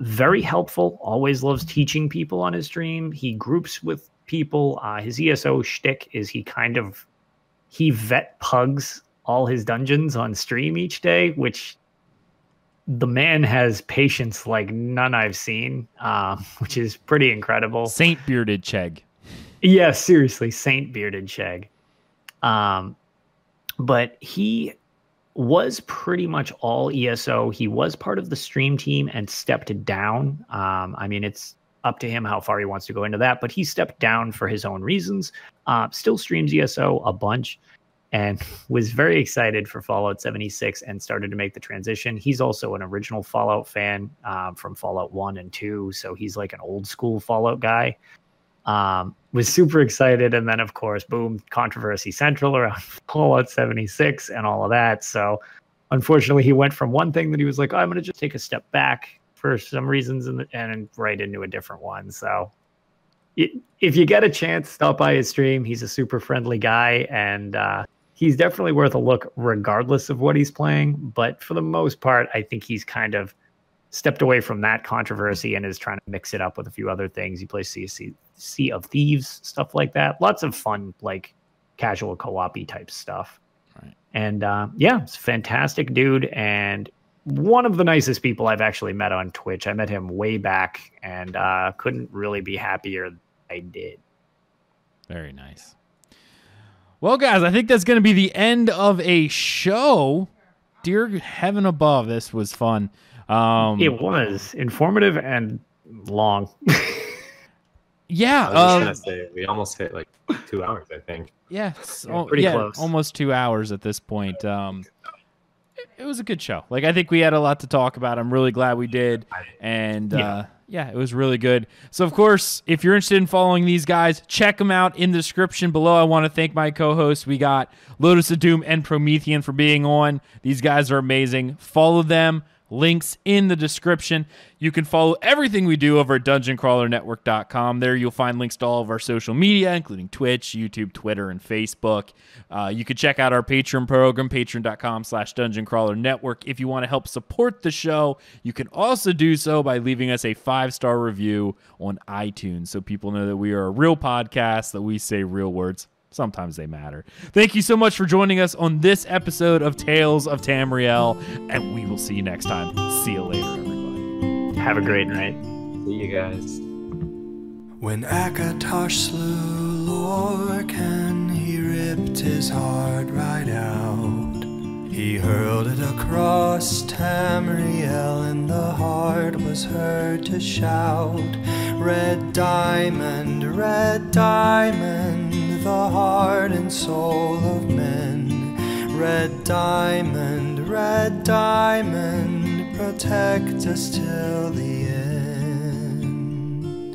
Very helpful, always loves teaching people on his stream. He groups with people. His ESO shtick is he vet pugs all his dungeons on stream each day, which the man has patience like none I've seen, which is pretty incredible. Saint BeardedCheg. Yeah, seriously, Saint BeardedCheg. But he was pretty much all ESO. He was part of the stream team and stepped down. I mean, it's up to him how far he wants to go into that, but he stepped down for his own reasons. Still streams ESO a bunch and was very excited for Fallout 76 and started to make the transition. He's also an original Fallout fan from Fallout 1 and 2, so he's like an old school Fallout guy. Was super excited, and then of course, boom, controversy central around Fallout 76 and all of that. So unfortunately, he went from one thing that he was like, I'm going to just take a step back for some reasons, and right into a different one. So if you get a chance, stop by his stream. He's a super friendly guy, and he's definitely worth a look regardless of what he's playing. But for the most part, I think he's kind of stepped away from that controversy and is trying to mix it up with a few other things. He plays Sea of Thieves, stuff like that. Lots of fun, like casual co-op-y type stuff. Right. And yeah, it's a fantastic dude, and one of the nicest people I've actually met on Twitch. I met him way back, and couldn't really be happier than I did. Very nice. Well, guys, I think that's going to be the end of a show. Dear heaven above, this was fun. It was informative and long. Yeah. I was just gonna say, we almost hit like 2 hours, I think. Yeah, pretty close. Almost 2 hours at this point. It was a good show. Like, I think we had a lot to talk about. I'm really glad we did. And yeah, it was really good. So, of course, if you're interested in following these guys, check them out in the description below. I want to thank my co-hosts. We got Lotus of Doom and Promethean for being on. These guys are amazing. Follow them. Links in the description. You can follow everything we do over at dungeoncrawlernetwork.com. There you'll find links to all of our social media, including Twitch, YouTube, Twitter, and Facebook. You can check out our Patreon program, patreon.com/dungeoncrawlernetwork. If you want to help support the show, you can also do so by leaving us a 5-star review on iTunes so people know that we are a real podcast, that we say real words. Sometimes they matter. Thank you so much for joining us on this episode of Tales of Tamriel, and we will see you next time. See you later, everybody. Have a great night. See you guys. When Aggelos slew Lorcan, he ripped his heart right out. He hurled it across Tamriel, and the heart was heard to shout, red diamond, the heart and soul of men. Red diamond, protect us till the end.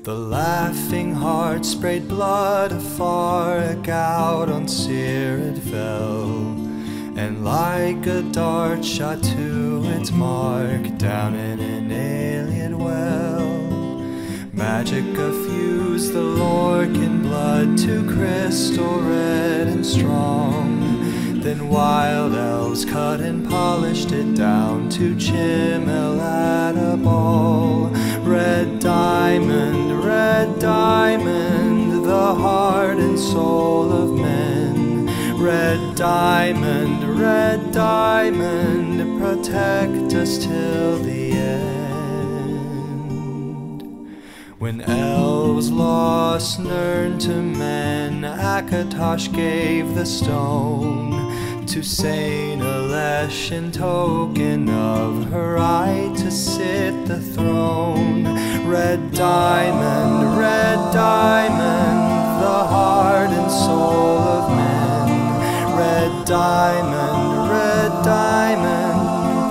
The laughing heart sprayed blood afar, a gout on Seer it fell, and like a dart shot to its mark down in an alien well. Magicka fused the Lorcan blood to crystal red and strong. Then wild elves cut and polished it down to chimel at a ball. Red diamond, the heart and soul of men. Red diamond, protect us till the end. When elves lost Nirn to men, Akatosh gave the stone to Saint Alesh in token of her right to sit the throne. Red diamond, the heart and soul of men. Red diamond,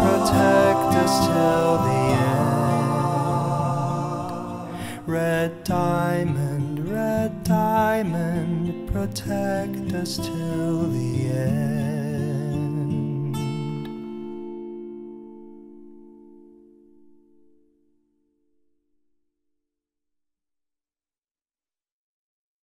protect us till the end. Red diamond, protect us till the end.